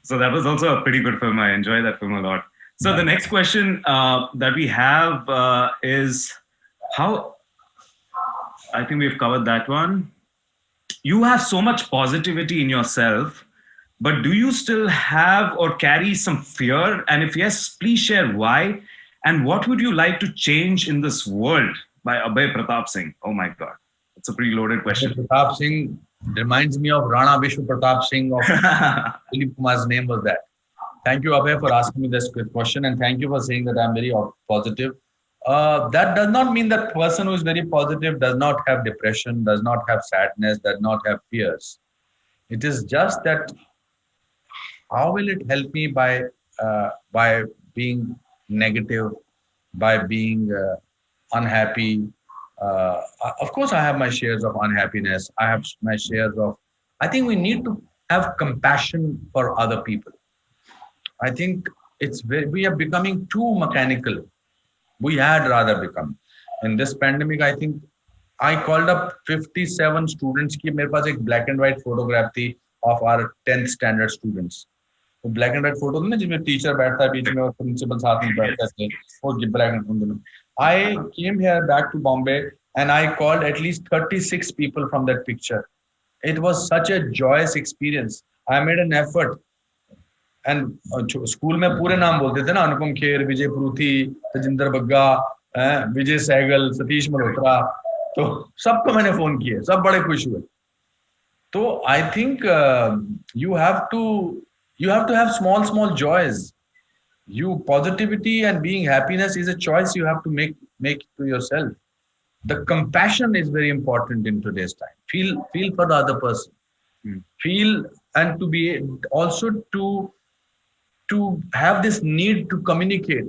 So that was also a pretty good film. I enjoy that film a lot. So the next question that we have is how. I think we've covered that one. You have so much positivity in yourself, but do you still have or carry some fear? And if yes, please share why. And what would you like to change in this world? By Abhay Pratap Singh. Oh my God. It's a pretty loaded question. Abhay Pratap Singh reminds me of Rana Vishwa Pratap Singh of Philip Kumar's name was that. Thank you, Abhay, for asking me this question. And thank you for saying that I'm very positive. That does not mean that person who is very positive does not have depression, does not have sadness, does not have fears. It is just that how will it help me by being negative, by being unhappy? Of course, I have my shares of unhappiness. I have my shares of. I think we need to have compassion for other people. I think we are becoming too mechanical. We had rather become. In this pandemic, I think I called up 57 students की मेरे पास एक black and white photograph थी of our 10th standard students. वो black and white photo थी ना जिसमें teacher बैठता है बीच में और principal साथ में बैठते थे. वो black and white. I came here back to Bombay and I called at least 36 people from that picture. It was such a joyous experience. I made an effort. And school में पूरे नाम बोलते थे ना, अनुपम खेर, विजय परूथी, तजिंदर बग्गा, विजय सहगल, सतीश मल्होत्रा, तो सबको मैंने फोन किए, सब बड़े खुश हुए. तो I think you have to have small joys. Positivity and being happiness is a choice you have to make to yourself. The compassion is very important in today's time. Feel for the other person. Feel, and to be also to have this need to communicate.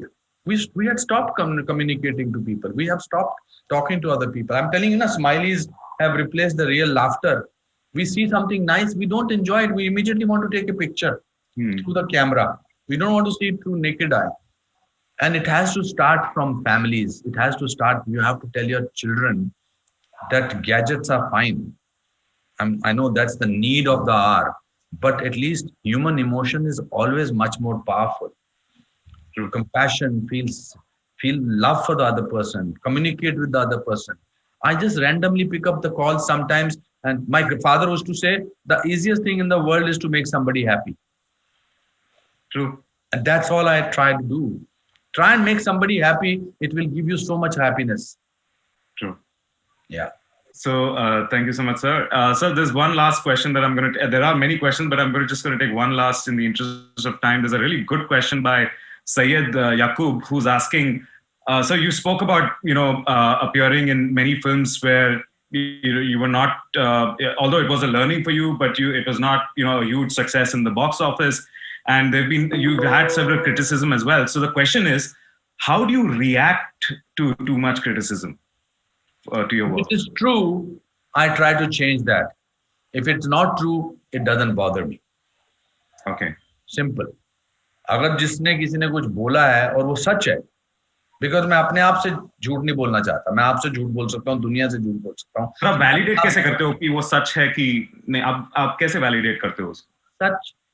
We had stopped communicating to people. We have stopped talking to other people. I'm telling you, smileys have replaced the real laughter. We see something nice, we don't enjoy it. We immediately want to take a picture through the camera. We don't want to see it through naked eye. And it has to start from families. It has to start. You have to tell your children that gadgets are fine. I know that's the need of the hour. But at least human emotion is always much more powerful. Through compassion, feel love for the other person, communicate with the other person. I just randomly pick up the call sometimes, and my father used to say, the easiest thing in the world is to make somebody happy. True. And that's all I try to do. Try and make somebody happy. It will give you so much happiness. True. Yeah. So thank you so much, sir. Sir, there's one last question that I'm going to. There are many questions, but I'm just going to take one last in the interest of time. There's a really good question by Syed Yaqub, who's asking. So you spoke about appearing in many films where you were not, although it was a learning for you, but it was not a huge success in the box office, and you've had several criticism as well. So the question is, how do you react to too much criticism? To your work? If it is true, I try to change that. If it's not true, it doesn't bother me. Okay. Simple. अगर जिसने किसी ने कुछ बोला है और वो सच है, बिकॉज मैं अपने आप से झूठ नहीं बोलना चाहता, मैं आपसे झूठ बोल सकता हूँ, दुनिया से झूठ बोल सकता हूँ. आप वैलिडेट कैसे करते हो कि वो सच है कि नहीं? आप कैसे वैलिडेट करते हो उसको?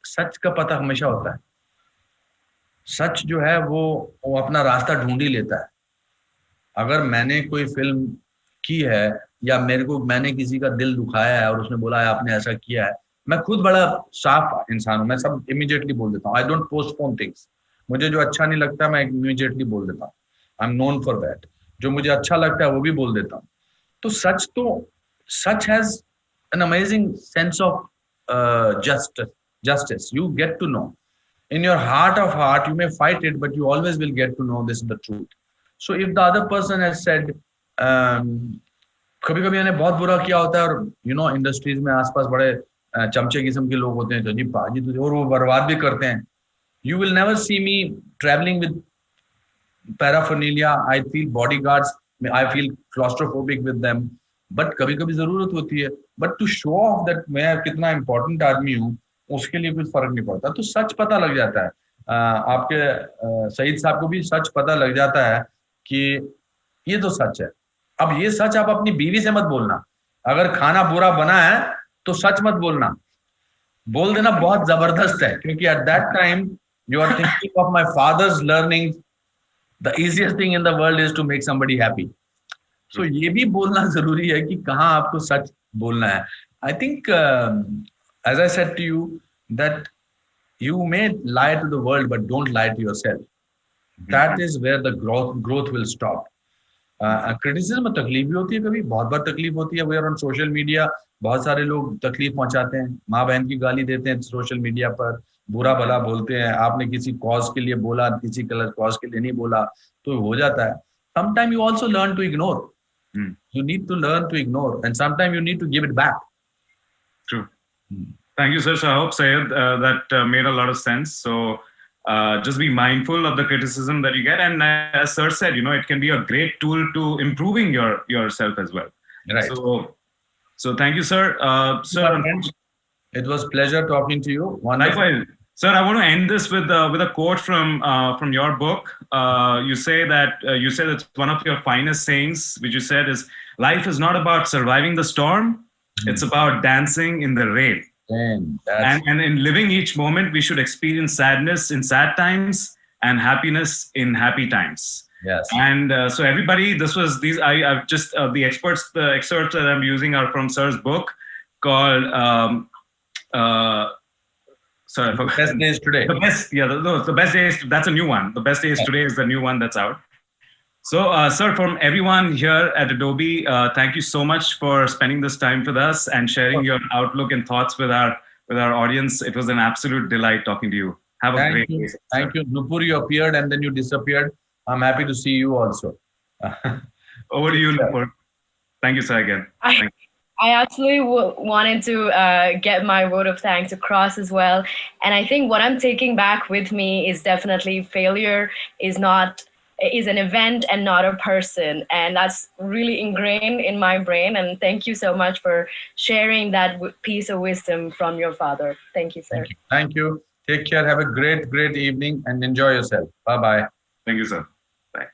सच का पता हमेशा होता है. सच जो है वो अपना रास्ता ढूंढ ही लेता है. अगर मैंने कोई फिल्म की है या मैंने किसी का दिल दुखाया है और उसने बोला है आपने ऐसा किया है, मैं खुद बड़ा साफ इंसान हूँ, मैं सब इमीडिएटली बोल देता हूँ. I don't postpone things. मुझे जो अच्छा नहीं लगता मैं इमीडिएटली बोल देता हूँ. I am known for that. जो मुझे अच्छा लगता है वो भी बोल देता हूँ. तो such has an amazing sense of justice. You get to know in your heart of heart. You may fight it, but you always will get to know this is the truth. So if the other person has said, कभी कभी मैंने बहुत बुरा किया होता है और industries में आसपास बड़े चमचे किस्म के लोग होते हैं तो जी पाजी तुझे, और वो बर्बाद भी करते हैं. You will never see me traveling with paraphernalia. I feel bodyguards. I feel claustrophobic with them. But कभी कभी जरूरत होती है. But to show off that मैं कितना important आदमी हूँ, उसके लिए कुछ फर्क नहीं पड़ता. तो सच पता लग जाता है. आपके सईद साहब को भी सच पता लग जाता है कि ये तो सच है. अब ये सच आप अपनी बीवी से मत बोलना. अगर खाना बुरा बना है तो सच मत बोलना. बोल देना बहुत जबरदस्त है, क्योंकि at that time you are thinking of my father's learning. The easiest thing in the world is to make somebody happy. So ये भी बोलना जरूरी है कि कहाँ आपको सच बोलना है. I think as I said to you that you may lie to the world but don't lie to yourself. That is where the growth will stop. Criticism में तकलीफ भी होती है, कभी बहुत बार तकलीफ होती है. We are on social media, बहुत सारे लोग तकलीफ पहुंचाते हैं, माँ बहन की गाली देते हैं सोशल मीडिया पर, बुरा भला बोलते हैं. आपने किसी कॉज के लिए बोला, किसी कॉज के लिए नहीं बोला, तो हो जाता है. Sometime you also learn to ignore. You need to learn to ignore, and sometimes you need to give it back. True. Thank you, sir. So I hope, Syed, that made a lot of sense. So just be mindful of the criticism that you get, and as sir said, it can be a great tool to improving yourself as well. Right. So thank you, sir. Sir, it was pleasure talking to you. Wonderful. Likewise. Sir, I want to end this with a quote from your book. You say that it's one of your finest sayings, which you said is, "Life is not about surviving the storm; it's about dancing in the rain." And in living each moment, we should experience sadness in sad times and happiness in happy times. Yes. And so everybody, I've just the excerpts that I'm using are from sir's book called. Sorry, the best days today. The best days. That's a new one. The best days today is the new one that's out. So, sir, from everyone here at Adobe, thank you so much for spending this time with us and sharing your outlook and thoughts with our audience. It was an absolute delight talking to you. Have a great day. Thank you, Nupur. You appeared and then you disappeared. I'm happy to see you also. Over to you, Nupur. Thank you, sir, again. I absolutely wanted to get my vote of thanks across as well. And I think what I'm taking back with me is definitely failure is an event and not a person. And that's really ingrained in my brain. And thank you so much for sharing that piece of wisdom from your father. Thank you, sir. Thank you. Take care. Have a great, great evening and enjoy yourself. Bye-bye. Thank you, sir. Bye.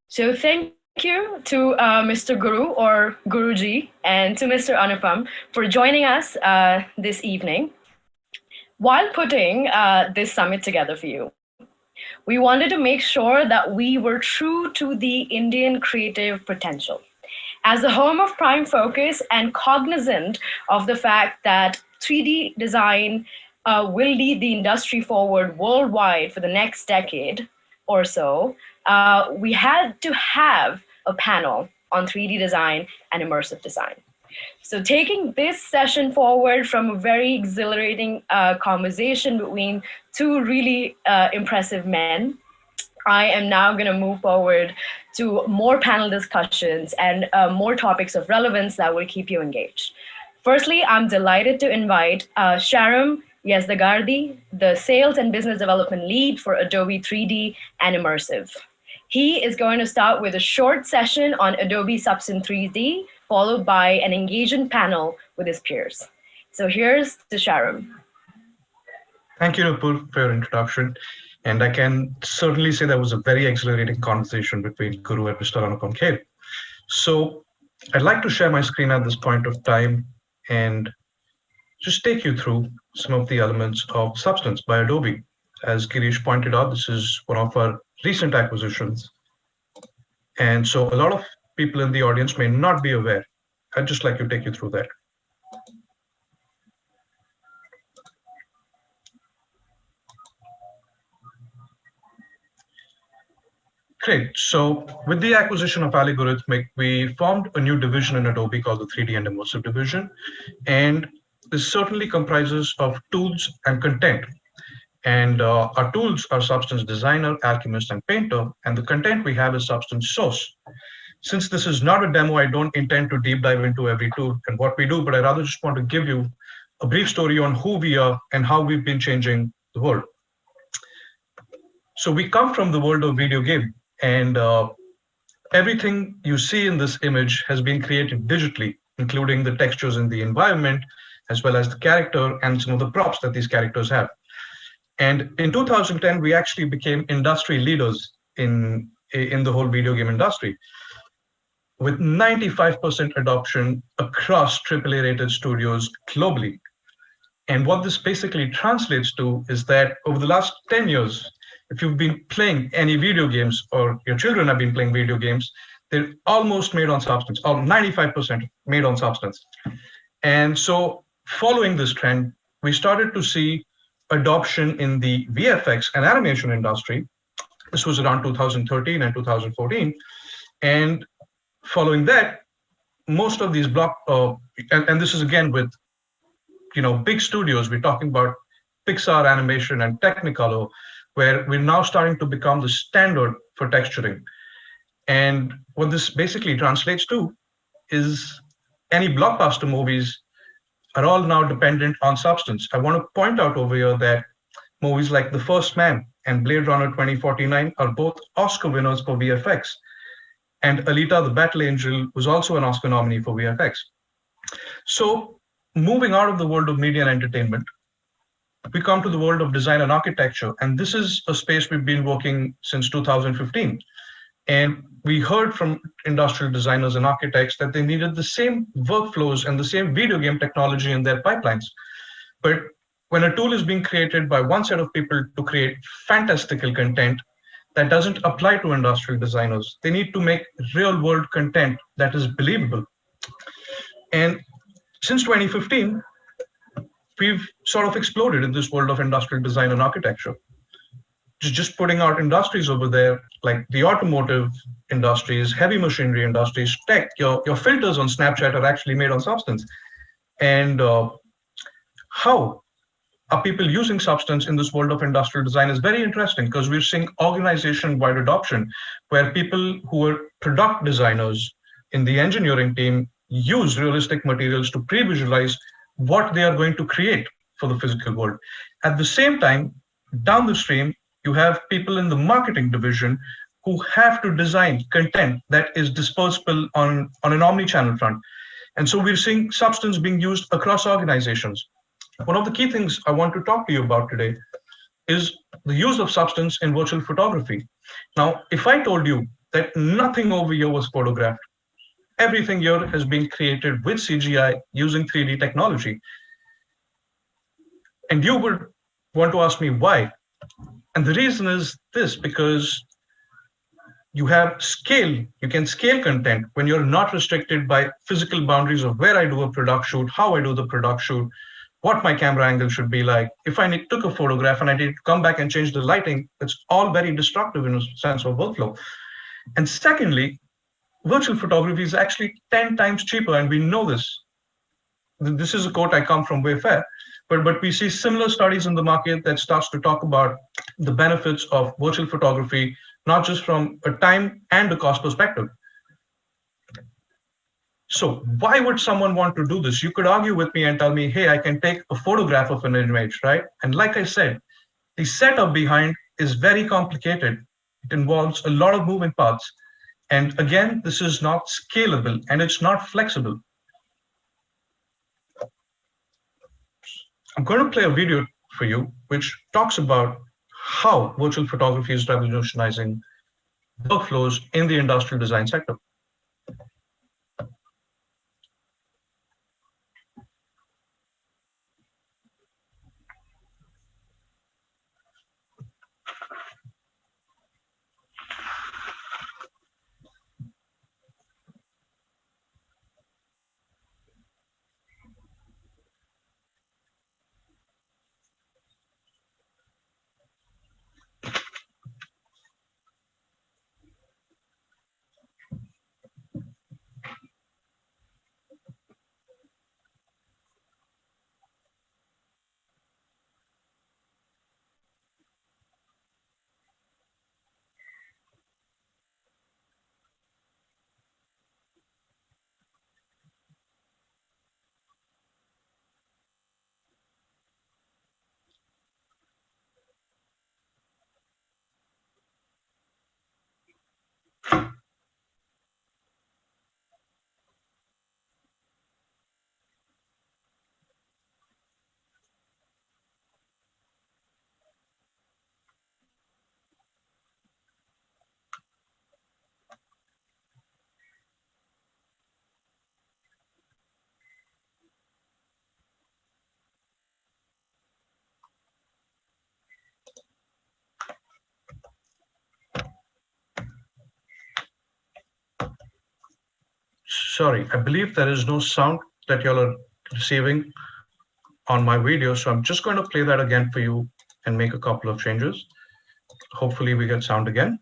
So thank you to Mr. Guru or Guruji and to Mr. Anupam for joining us this evening. While putting this summit together for you, we wanted to make sure that we were true to the Indian creative potential. As the home of Prime Focus and cognizant of the fact that 3D design will lead the industry forward worldwide for the next decade or so, we had to have a panel on 3D design and immersive design. So taking this session forward from a very exhilarating conversation between two really impressive men, I am now going to move forward to more panel discussions and more topics of relevance that will keep you engaged. Firstly, I'm delighted to invite Sharam Yazdagardi, the Sales and Business Development Lead for Adobe 3D and Immersive. He is going to start with a short session on Adobe Substance 3D, followed by an engaging panel with his peers. So here's to Sharam. Thank you, Nupur, for your introduction. And I can certainly say that was a very exhilarating conversation between Guru and Mr. Anupam Kher. So I'd like to share my screen at this point of time and just take you through some of the elements of Substance by Adobe. As Girish pointed out, this is one of our recent acquisitions. And so a lot of people in the audience may not be aware. I'd just like to take you through that. Great. So with the acquisition of Allegorithmic, we formed a new division in Adobe called the 3D and Immersive division. And this certainly comprises of tools and content. And our tools are Substance Designer, Alchemist, and Painter. And the content we have is Substance Source. Since this is not a demo, I don't intend to deep dive into every tool and what we do, but I rather just want to give you a brief story on who we are and how we've been changing the world. So we come from the world of video game. And everything you see in this image has been created digitally, including the textures in the environment, as well as the character and some of the props that these characters have. And in 2010, we actually became industry leaders in the whole video game industry, with 95% adoption across AAA rated studios globally. And what this basically translates to is that over the last 10 years, if you've been playing any video games or your children have been playing video games, they're almost made on Substance, or 95% made on Substance. And so following this trend, we started to see adoption in the VFX and animation industry. This was around 2013 and 2014. And following that, most of these and this is again with, big studios, we're talking about Pixar Animation and Technicolor, where we're now starting to become the standard for texturing. And what this basically translates to is any blockbuster movies are all now dependent on Substance. I want to point out over here that movies like The First Man and Blade Runner 2049 are both Oscar winners for VFX. And Alita the Battle Angel was also an Oscar nominee for VFX. So moving out of the world of media and entertainment, we come to the world of design and architecture. And this is a space we've been working since 2015. And we heard from industrial designers and architects that they needed the same workflows and the same video game technology in their pipelines. But when a tool is being created by one set of people to create fantastical content that doesn't apply to industrial designers, they need to make real world content that is believable. And since 2015, we've sort of exploded in this world of industrial design and architecture. Just putting out industries over there, like the automotive industries, heavy machinery industries, tech, your filters on Snapchat are actually made on Substance. And how are people using Substance in this world of industrial design is very interesting, because we're seeing organization-wide adoption, where people who are product designers in the engineering team use realistic materials to pre-visualize what they are going to create for the physical world. At the same time, down the stream, you have people in the marketing division who have to design content that is disposable on an omni-channel front. And so we're seeing Substance being used across organizations. One of the key things I want to talk to you about today is the use of Substance in virtual photography. Now, if I told you that nothing over here was photographed, everything here has been created with CGI using 3D technology, and you would want to ask me why. And the reason is this, because you have scale, you can scale content when you're not restricted by physical boundaries of where I do a product shoot, how I do the product shoot, what my camera angle should be like. If I took a photograph and I did come back and change the lighting, it's all very destructive in a sense of workflow. And secondly, virtual photography is actually 10 times cheaper, and we know this. This is a quote I come from Wayfair, but we see similar studies in the market that starts to talk about the benefits of virtual photography, not just from a time and a cost perspective. So why would someone want to do this? You could argue with me and tell me, hey, I can take a photograph of an image, right? And like I said, the setup behind is very complicated. It involves a lot of moving parts. And again, this is not scalable and it's not flexible. I'm going to play a video for you, which talks about how virtual photography is revolutionizing workflows in the industrial design sector. Sorry, I believe there is no sound that y'all are receiving on my video. So I'm just going to play that again for you and make a couple of changes. Hopefully we get sound again.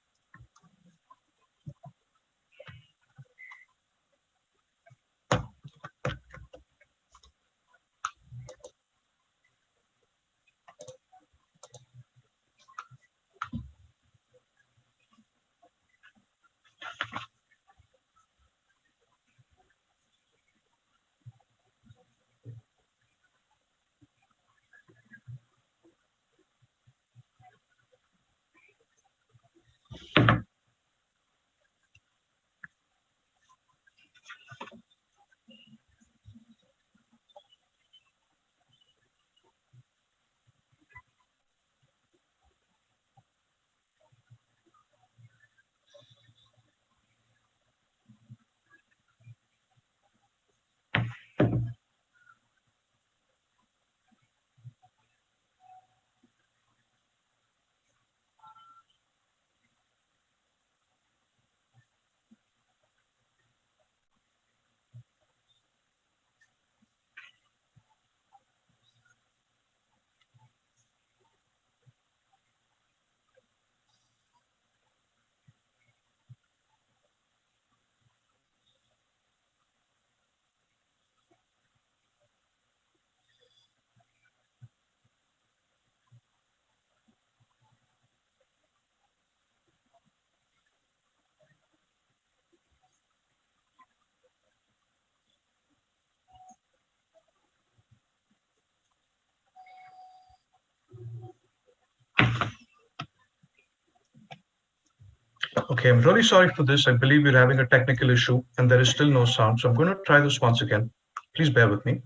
Okay, I'm really sorry for this. I believe we're having a technical issue and there is still no sound. So I'm going to try this once again. Please bear with me.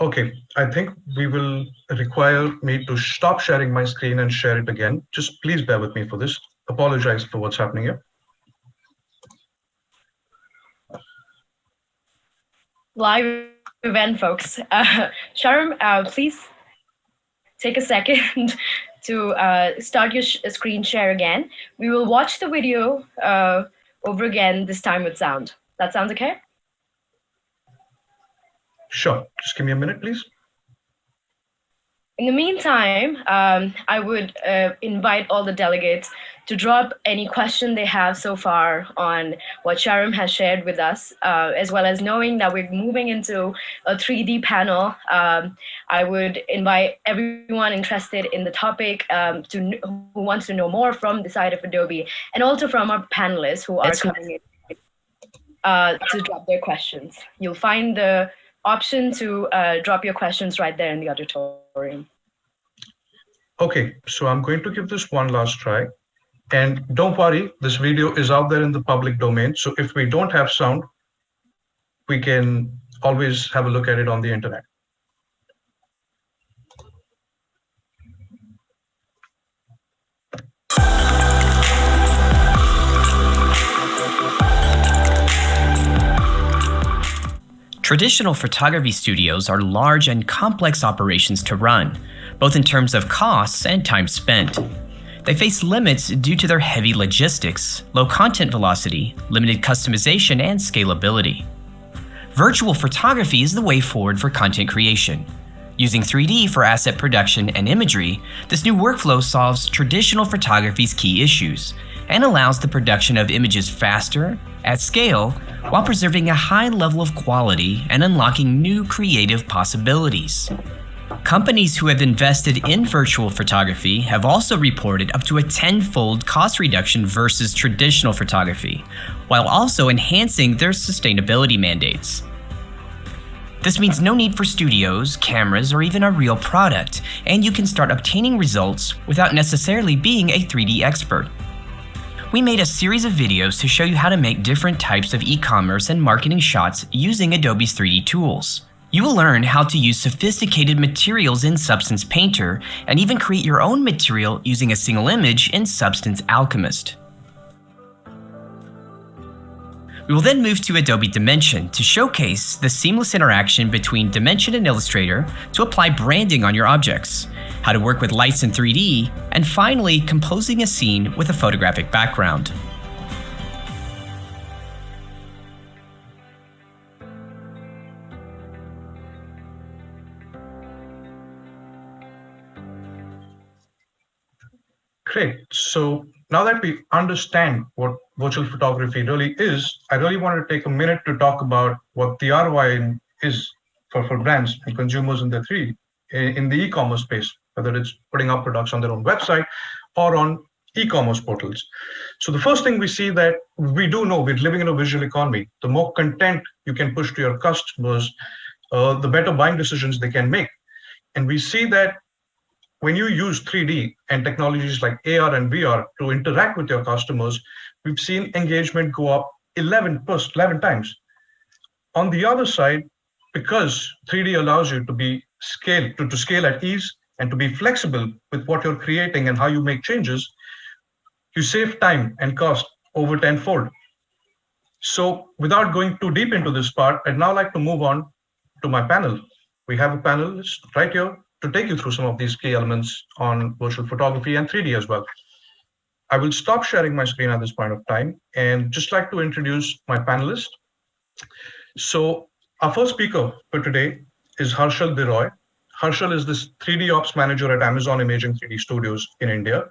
Okay, I think we will require me to stop sharing my screen and share it again. Just please bear with me for this. Apologize for what's happening here. Live event, folks. Sharam, please take a second to start your screen share again. We will watch the video over again, this time with sound. That sounds okay? Sure, just give me a minute, please. In the meantime, I would invite all the delegates to drop any question they have so far on what Sharam has shared with us, as well as knowing that we're moving into a 3D panel. I would invite everyone interested in the topic who wants to know more from the side of Adobe, and also from our panelists who are coming in to drop their questions. You'll find the option to drop your questions right there in the auditorium. Okay, so I'm going to give this one last try. And don't worry, this video is out there in the public domain. So if we don't have sound, we can always have a look at it on the internet. Traditional photography studios are large and complex operations to run, both in terms of costs and time spent. They face limits due to their heavy logistics, low content velocity, limited customization, and scalability. Virtual photography is the way forward for content creation. Using 3D for asset production and imagery, this new workflow solves traditional photography's key issues and allows the production of images faster, at scale, while preserving a high level of quality and unlocking new creative possibilities. Companies who have invested in virtual photography have also reported up to a 10-fold cost reduction versus traditional photography, while also enhancing their sustainability mandates. This means no need for studios, cameras, or even a real product, and you can start obtaining results without necessarily being a 3D expert. We made a series of videos to show you how to make different types of e-commerce and marketing shots using Adobe's 3D tools. You will learn how to use sophisticated materials in Substance Painter and even create your own material using a single image in Substance Alchemist. We will then move to Adobe Dimension to showcase the seamless interaction between Dimension and Illustrator to apply branding on your objects, how to work with lights in 3D, and finally composing a scene with a photographic background. Great. So now that we understand what virtual photography really is, I really wanted to take a minute to talk about what the ROI is for brands and consumers in the e-commerce space, whether it's putting up products on their own website or on e-commerce portals. So the first thing we see that we do know we're living in a visual economy. The more content you can push to your customers, the better buying decisions they can make. And we see that when you use 3D and technologies like AR and VR to interact with your customers, we've seen engagement go up 11 times. On the other side, because 3D allows you to be scaled, to scale at ease and to be flexible with what you're creating and how you make changes, you save time and cost over 10-fold. So without going too deep into this part, I'd now like to move on to my panel. We have a panelist right here to take you through some of these key elements on virtual photography and 3D as well. I will stop sharing my screen at this point of time and just like to introduce my panelists. So our first speaker for today is Harshal Biroy. Harshal is this 3D ops manager at Amazon Imaging 3D Studios in India.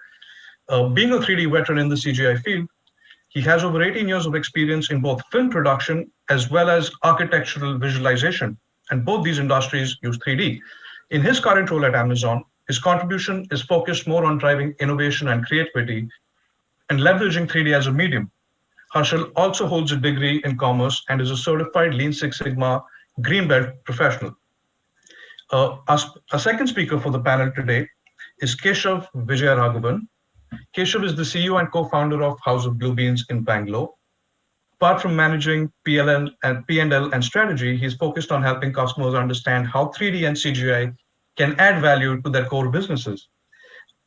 Being a 3D veteran in the CGI field, he has over 18 years of experience in both film production as well as architectural visualization, and both these industries use 3D. In his current role at Amazon, his contribution is focused more on driving innovation and creativity and leveraging 3D as a medium. Harshal also holds a degree in commerce and is a certified Lean Six Sigma Green Belt professional. Our second speaker for the panel today is Keshav Vijayaraghavan. Keshav is the CEO and co-founder of House of Blue Beans in Bangalore. Apart from managing PLN and P&L and strategy, he's focused on helping customers understand how 3D and CGI can add value to their core businesses.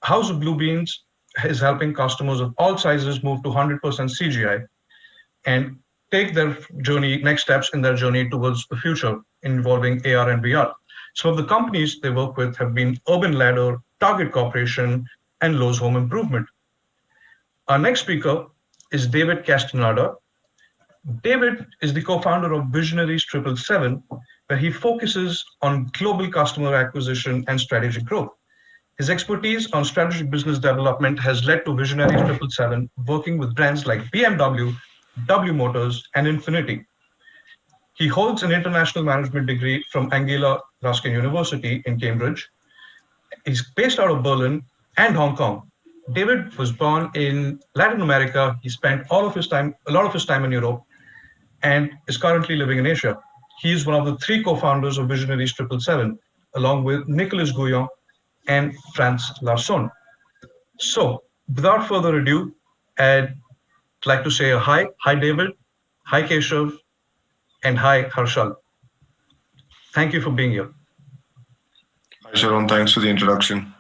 House of Bluebeams is helping customers of all sizes move to 100% CGI and take their journey, next steps in their journey towards the future involving AR and VR. Some of the companies they work with have been Urban Ladder, Target Corporation, and Lowe's Home Improvement. Our next speaker is David Castaneda. David is the co-founder of Visionaries 777, where he focuses on global customer acquisition and strategic growth. His expertise on strategic business development has led to Visionaries 777 working with brands like BMW, W Motors, and Infiniti. He holds an international management degree from Angela Ruskin University in Cambridge. He's based out of Berlin and Hong Kong. David was born in Latin America. He spent a lot of his time in Europe, and is currently living in Asia. He is one of the 3 co-founders of Visionaries 777, along with Nicolas Gouillon and Franz Larsson. So, without further ado, I'd like to say a hi. Hi, David. Hi, Keshav. And hi, Harshal. Thank you for being here. Hi, Sharon. Thanks for the introduction.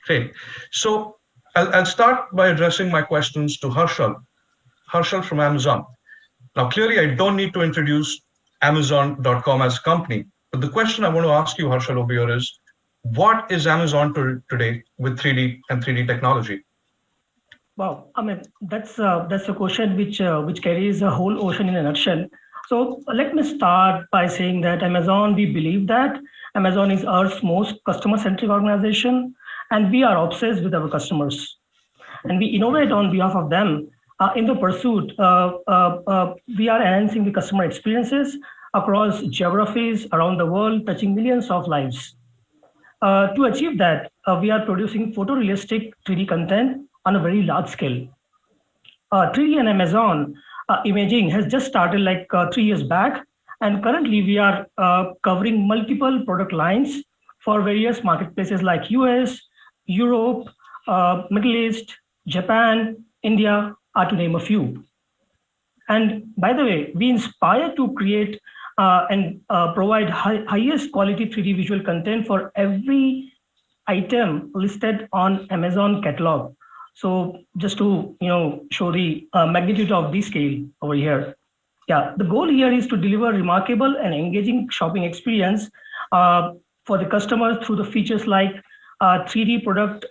Great. So, I'll start by addressing my questions to Harshal. Harshal from Amazon. Now, clearly, I don't need to introduce Amazon.com as a company, but the question I want to ask you, Harshal, over here is, what is Amazon today with 3D and 3D technology? Wow, I mean, that's a question which carries a whole ocean in a nutshell. So let me start by saying that Amazon, we believe that Amazon is Earth's most customer-centric organization, and we are obsessed with our customers. And we innovate on behalf of them. In the pursuit, we are enhancing the customer experiences across geographies around the world, touching millions of lives. To achieve that, we are producing photorealistic 3D content on a very large scale. 3D and Amazon imaging has just started like 3 years back, and currently we are covering multiple product lines for various marketplaces like US, Europe, Middle East, Japan, India, to name a few. And by the way, we inspire to create and provide highest quality 3D visual content for every item listed on Amazon catalog. So just to show the magnitude of the scale over here. Yeah, the goal here is to deliver remarkable and engaging shopping experience for the customers through the features like 3D product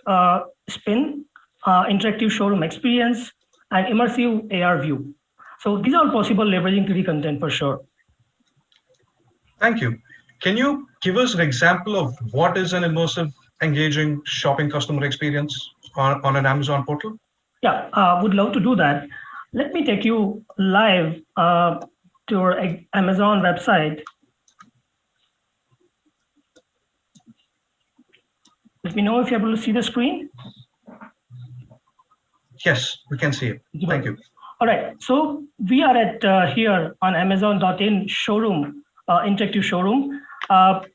spin, interactive showroom experience, and immersive AR view. So these are possible leveraging 3D content for sure. Thank you. Can you give us an example of what is an immersive, engaging shopping customer experience on an Amazon portal? Yeah, would love to do that. Let me take you live to our Amazon website. Let me know if you're able to see the screen. Yes, we can see it. Thank you. All right, so we are at here on Amazon.in showroom, interactive showroom.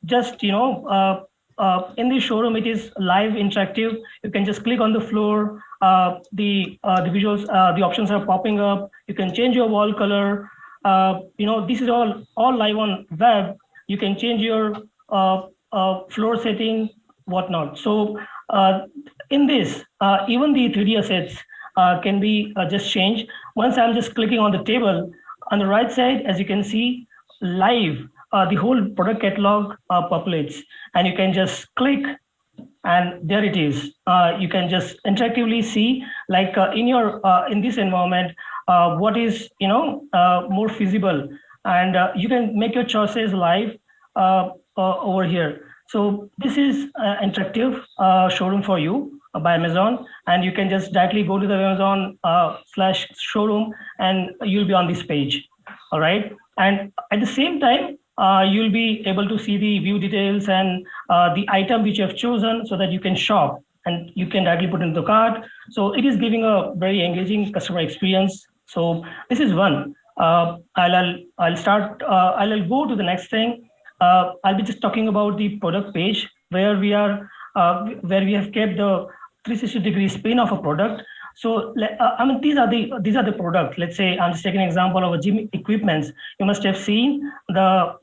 Just in the showroom, it is live interactive. You can just click on the floor. The visuals, the options are popping up. You can change your wall color. This is all live on web. You can change your floor setting, whatnot. So in this, even the 3D assets can be just changed. Once I'm just clicking on the table, on the right side, as you can see, live, the whole product catalog populates, and you can just click, and there it is. You can just interactively see, like in this environment, what is more feasible, and you can make your choices live over here. So this is interactive showroom for you by Amazon, and you can just directly go to the Amazon /showroom, and you'll be on this page. All right, and at the same time, you'll be able to see the view details and the item which you have chosen, so that you can shop and you can directly put into the cart. So it is giving a very engaging customer experience. So this is one. I'll go to the next thing. I'll be just talking about the product page where we have kept the 360-degree spin of a product. So I mean, these are the products. Let's say I'm just taking an example of a gym equipments. You must have seen the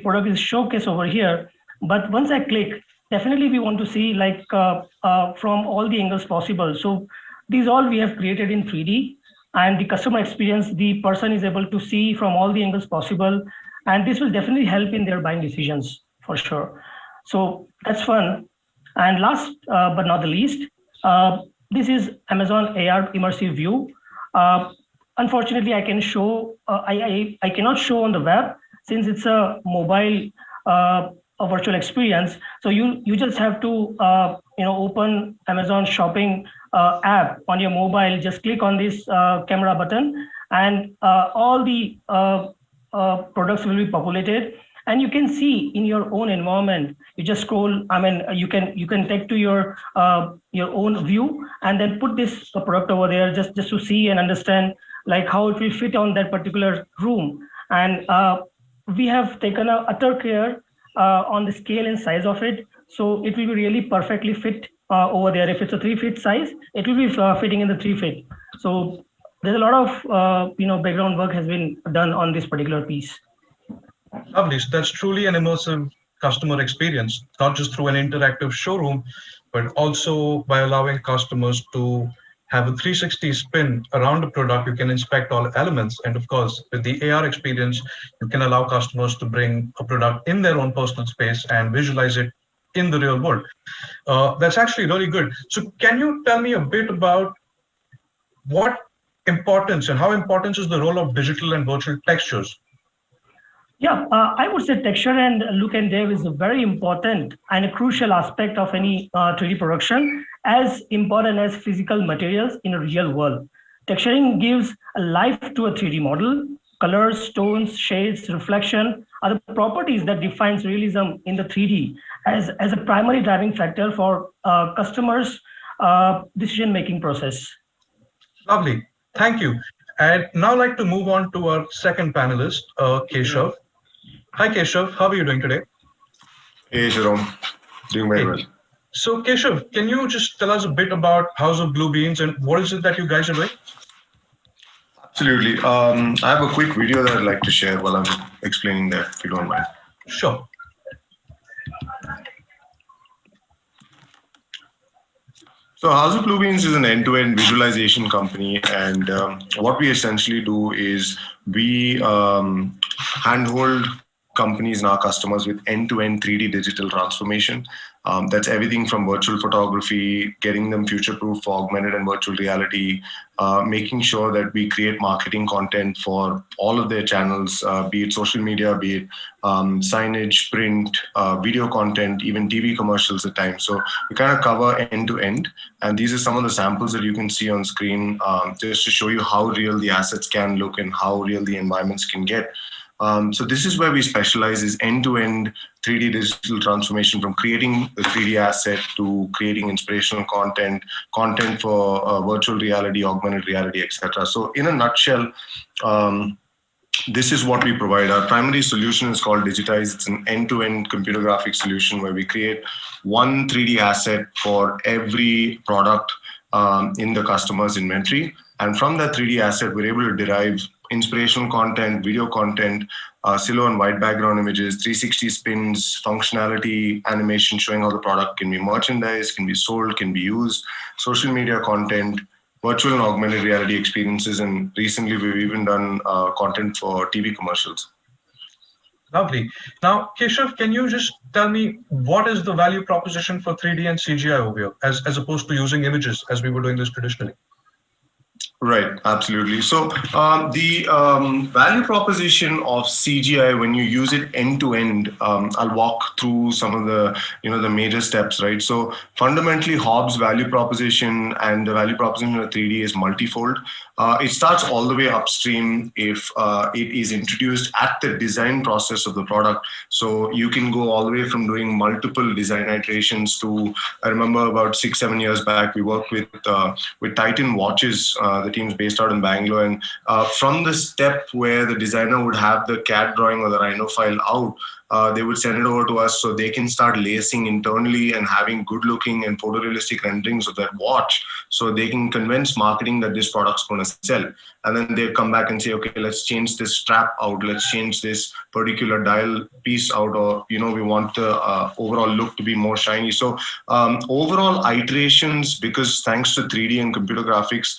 product is showcased over here. But once I click, definitely we want to see like from all the angles possible. So these all we have created in 3D, and the customer experience, the person is able to see from all the angles possible, and this will definitely help in their buying decisions for sure. So that's fun. And last but not the least, this is Amazon AR Immersive View. Unfortunately, I can show I cannot show on the web since it's a mobile a virtual experience. So you just have to open Amazon Shopping app on your mobile. Just click on this camera button, and all the products will be populated. And you can see in your own environment. You just scroll. I mean, you can take to your own view and then put this product over there just to see and understand like how it will fit on that particular room. And we have taken a utter care on the scale and size of it, so it will be really perfectly fit over there. If it's a 3-foot size, it will be fitting in the 3-foot. So there's a lot of background work has been done on this particular piece. Lovely. So that's truly an immersive customer experience, not just through an interactive showroom, but also by allowing customers to have a 360 spin around the product. You can inspect all elements. And of course, with the AR experience, you can allow customers to bring a product in their own personal space and visualize it in the real world. That's actually really good. So can you tell me a bit about what importance and how important is the role of digital and virtual textures? Yeah, I would say texture and look and dev is a very important and a crucial aspect of any 3D production, as important as physical materials in a real world. Texturing gives a life to a 3D model. Colors, tones, shades, reflection are the properties that defines realism in the 3D as a primary driving factor for customers' decision-making process. Lovely, thank you. And now I'd like to move on to our second panelist, Keshav. Hi, Keshav. How are you doing today? Hey, Jerome. Doing very well. So, Keshav, can you just tell us a bit about House of Blue Beans and what is it that you guys are doing? Absolutely. I have a quick video that I'd like to share while I'm explaining that, if you don't mind. Sure. So House of Blue Beans is an end-to-end visualization company, and what we essentially do is we handhold companies and our customers with end-to-end 3D digital transformation. That's everything from virtual photography, getting them future-proof for augmented and virtual reality, making sure that we create marketing content for all of their channels, be it social media, be it signage, print, video content, even TV commercials at times. So we kind of cover end-to-end. And these are some of the samples that you can see on screen just to show you how real the assets can look and how real the environments can get. So this is where we specialize, is end-to-end 3D digital transformation, from creating the 3D asset to creating inspirational content for virtual reality, augmented reality, etc. So in a nutshell, this is what we provide. Our primary solution is called Digitize. It's an end-to-end computer graphics solution where we create one 3D asset for every product in the customer's inventory. And from that 3D asset, we're able to derive inspirational content, video content, silhouette and white background images, 360 spins, functionality, animation showing how the product can be merchandised, can be sold, can be used, social media content, virtual and augmented reality experiences, and recently we've even done content for TV commercials. Lovely. Now, Keshav, can you just tell me what is the value proposition for 3D and CGI over here, as opposed to using images as we were doing this traditionally? Right, absolutely. So the value proposition of CGI, when you use it end to end, I'll walk through some of the the major steps, right? So fundamentally, Hobbs' value proposition and the value proposition of 3D is multifold. It starts all the way upstream if it is introduced at the design process of the product. So you can go all the way from doing multiple design iterations to, I remember about 6-7 years back, we worked with Titan Watches. The team's based out in Bangalore, and from the step where the designer would have the CAD drawing or the Rhino file out, they would send it over to us so they can start lacing internally and having good looking and photorealistic renderings of that watch, so they can convince marketing that this product's going to sell. And then they come back and say, okay, let's change this strap out, let's change this particular dial piece out, or we want the overall look to be more shiny. So overall iterations, because thanks to 3D and computer graphics,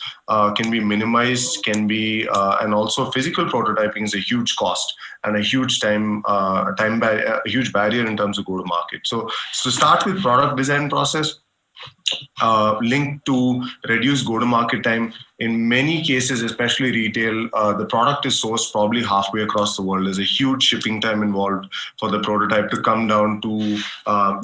can be minimized, and also physical prototyping is a huge cost and a huge a huge barrier in terms of go to market. So start with product design process, linked to reduce go-to-market time. In many cases, especially retail, the product is sourced probably halfway across the world. There's a huge shipping time involved for the prototype to come down to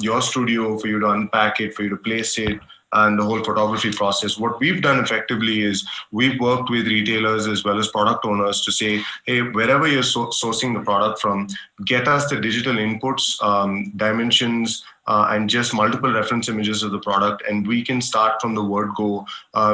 your studio, for you to unpack it, for you to place it, and the whole photography process. What we've done effectively is we've worked with retailers as well as product owners to say, hey, wherever you're sourcing the product from, get us the digital inputs, dimensions, and just multiple reference images of the product, and we can start from the word go.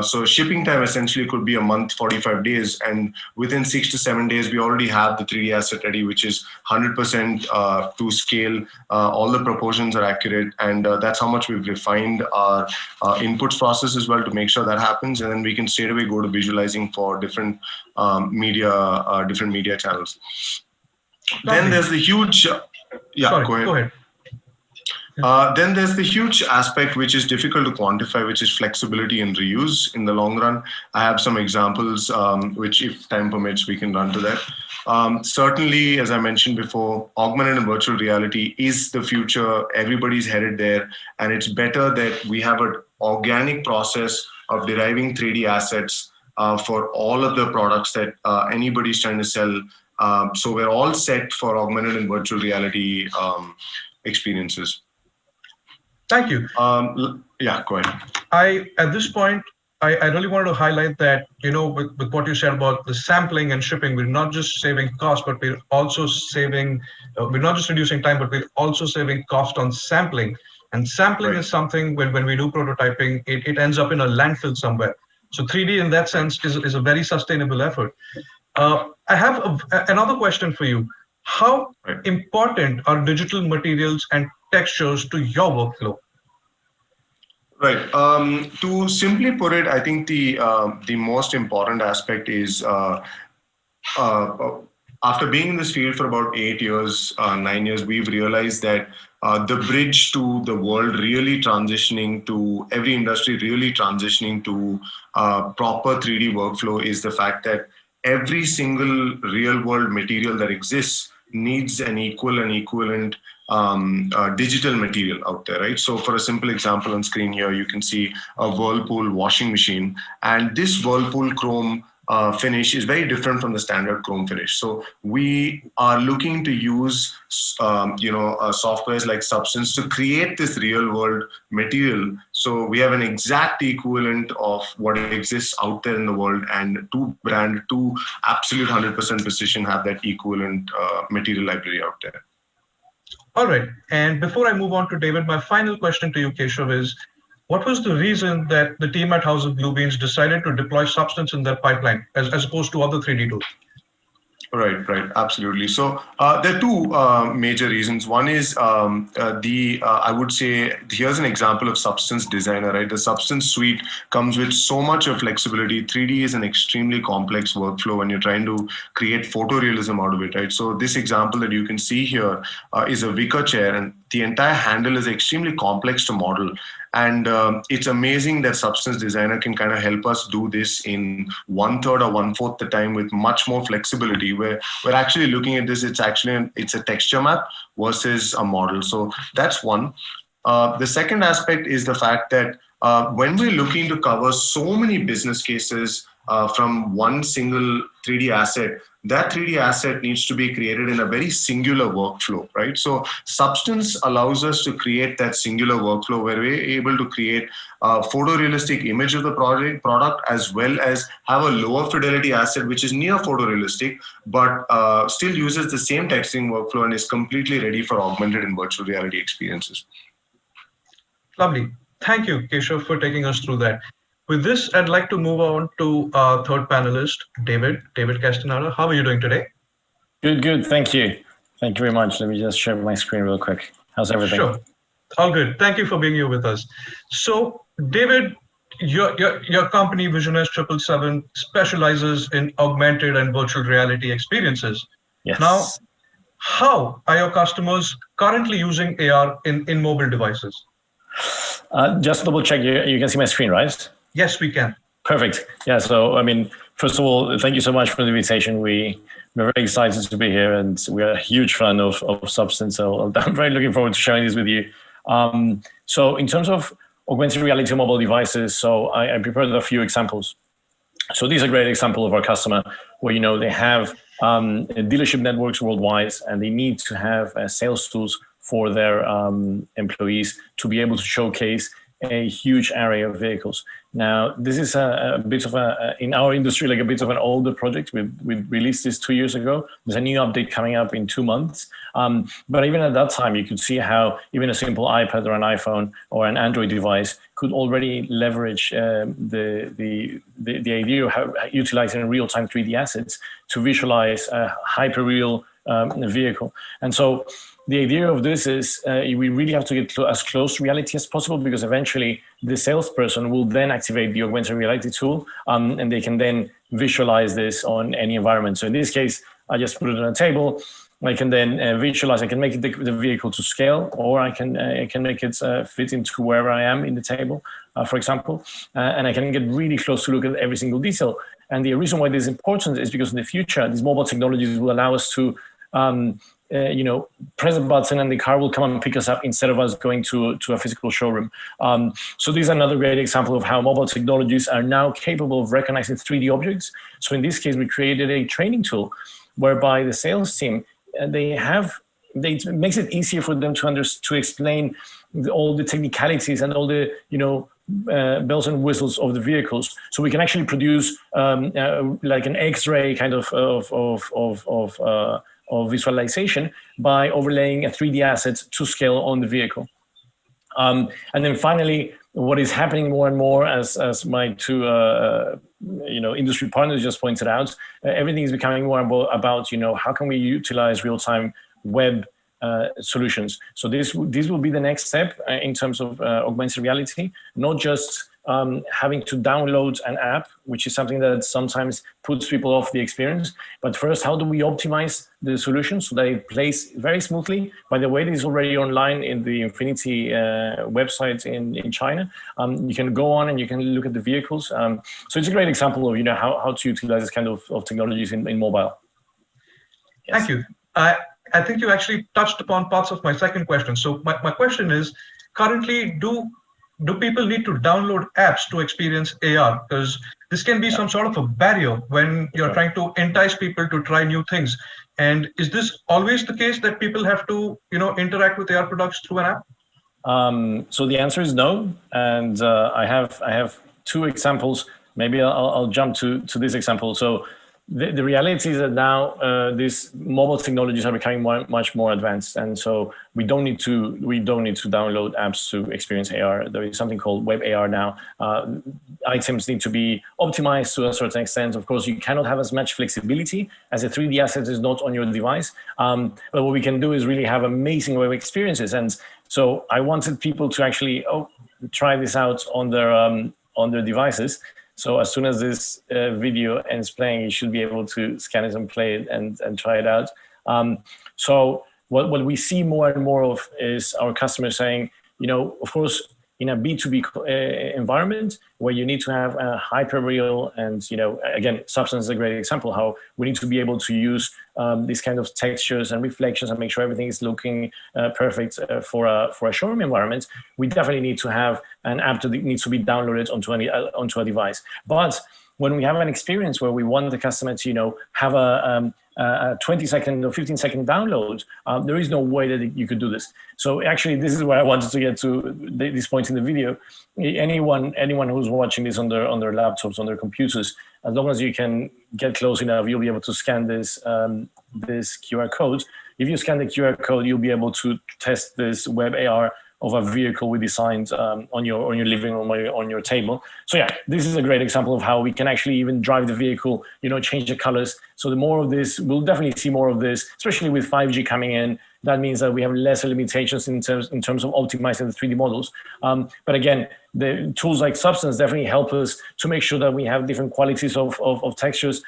So shipping time essentially could be a month, 45 days, and within 6 to 7 days, we already have the 3D asset ready, which is 100% to scale. All the proportions are accurate, and that's how much we've refined our inputs process as well to make sure that happens, and then we can straight away go to visualizing for different media channels. Then there's the huge... Sorry, go ahead. Then there's the huge aspect which is difficult to quantify, which is flexibility and reuse in the long run. I have some examples which, if time permits, we can run to that. Certainly, as I mentioned before, augmented and virtual reality is the future. Everybody's headed there, and it's better that we have an organic process of deriving 3D assets for all of the products that anybody's trying to sell. So we're all set for augmented and virtual reality experiences. Thank you. Yeah, go ahead. At this point, I really wanted to highlight that, with what you said about the sampling and shipping, we're not just saving cost, but we're also saving, we're not just reducing time, but we're also saving cost on sampling. And sampling is something when we do prototyping, it ends up in a landfill somewhere. So 3D in that sense is a very sustainable effort. I have another question for you. How important are digital materials and textures to your workflow? Right. To simply put it, I think the most important aspect is after being in this field for about 8 years, 9 years, we've realized that the bridge to the world really transitioning to every industry, really transitioning to proper 3D workflow is the fact that every single real world material that exists needs an equal and equivalent digital material out there, right? So for a simple example on screen here, you can see a Whirlpool washing machine, and this Whirlpool chrome finish is very different from the standard chrome finish. So we are looking to use, softwares like Substance to create this real world material. So we have an exact equivalent of what exists out there in the world, and to absolute 100% precision have that equivalent material library out there. All right. And before I move on to David, my final question to you, Keshav, is what was the reason that the team at House of Bluebeans decided to deploy Substance in their pipeline as opposed to other 3D tools? Right, absolutely. So there are two major reasons. One is I would say, here's an example of Substance Designer, right? The Substance suite comes with so much of flexibility. 3D is an extremely complex workflow when you're trying to create photorealism out of it, right? So this example that you can see here is a wicker chair, and the entire handle is extremely complex to model. And it's amazing that Substance Designer can kind of help us do this in 1/3 or 1/4 the time with much more flexibility. Where we're actually looking at this, it's a texture map versus a model. So that's one. The second aspect is the fact that when we're looking to cover so many business cases from one single 3D asset, that 3D asset needs to be created in a very singular workflow, right? So Substance allows us to create that singular workflow where we're able to create a photorealistic image of the product as well as have a lower fidelity asset which is near photorealistic, but still uses the same texturing workflow and is completely ready for augmented and virtual reality experiences. Lovely. Thank you, Keshav, for taking us through that. With this, I'd like to move on to our third panelist, David Castaneda. How are you doing today? Good. Thank you. Thank you very much. Let me just share my screen real quick. How's everything? Sure. All good. Thank you for being here with us. So, David, your company, Visionaires 777, specializes in augmented and virtual reality experiences. Yes. Now, how are your customers currently using AR in mobile devices? Just double check, you can see my screen, right? Yes, we can. Perfect. Yeah, so, I mean, first of all, thank you so much for the invitation. We're very excited to be here, and we're a huge fan of Substance, so I'm very looking forward to sharing this with you. So in terms of augmented reality mobile devices, so I prepared a few examples. So these are a great example of our customer where, they have dealership networks worldwide, and they need to have sales tools for their employees to be able to showcase a huge array of vehicles. Now, this is a bit of in our industry, like a bit of an older project. We released this 2 years ago. There's a new update coming up in 2 months. But even at that time, you could see how even a simple iPad or an iPhone or an Android device could already leverage the idea of how utilizing real-time 3D assets to visualize a hyper-real vehicle. And so the idea of this is we really have to get as close to reality as possible, because eventually the salesperson will then activate the augmented reality tool, and they can then visualize this on any environment. So in this case, I just put it on a table. I can then visualize. I can make the vehicle to scale, or I can make it fit into wherever I am in the table, for example, and I can get really close to look at every single detail. And the reason why this is important is because in the future, these mobile technologies will allow us to press a button and the car will come and pick us up instead of us going to a physical showroom. So this is another great example of how mobile technologies are now capable of recognizing 3D objects. So in this case, we created a training tool whereby the sales team, it makes it easier for them to explain all the technicalities and all the, bells and whistles of the vehicles. So we can actually produce like an X-ray kind of visualization by overlaying a 3D asset to scale on the vehicle. And then finally, what is happening more and more, as my two industry partners just pointed out, everything is becoming more about how can we utilize real-time web solutions. So this will be the next step in terms of augmented reality, not just having to download an app, which is something that sometimes puts people off the experience. But first, how do we optimize the solution so that it plays very smoothly? By the way, this is already online in the Infiniti website in China. You can go on and you can look at the vehicles. So it's a great example of how to utilize this kind of technologies in mobile. Yes. Thank you. I think you actually touched upon parts of my second question. So my question is, currently, do people need to download apps to experience AR? Because this can be some sort of a barrier when you're trying to entice people to try new things. And is this always the case that people have to, interact with AR products through an app? So the answer is no. And I have two examples. Maybe I'll jump to this example. So the reality is that now these mobile technologies are becoming much more advanced, and so we don't need to download apps to experience AR. There is something called Web AR now. Items need to be optimized to a certain extent. Of course, you cannot have as much flexibility as a 3D asset is not on your device. But what we can do is really have amazing web experiences. And so I wanted people to actually try this out on their devices. So as soon as this video ends playing, you should be able to scan it and play it and try it out. So what we see more and more of is our customers saying, of course, in a B2B environment where you need to have a hyper-real and, again, Substance is a great example, how we need to be able to use these kind of textures and reflections and make sure everything is looking perfect for a showroom environment. We definitely need to have an app that needs to be downloaded onto a device. But when we have an experience where we want the customer to, have a 20-second or 15-second download, there is no way that you could do this. So actually, this is where I wanted to get to this point in the video. Anyone who's watching this on their laptops, on their computers, as long as you can get close enough, you'll be able to scan this QR code. If you scan the QR code, you'll be able to test this Web AR of a vehicle we designed on your living room or on your table. So yeah, this is a great example of how we can actually even drive the vehicle, change the colors. So the more of this, we'll definitely see more of this, especially with 5G coming in. That means that we have lesser limitations in terms of optimizing the 3D models. But again, the tools like Substance definitely help us to make sure that we have different qualities of textures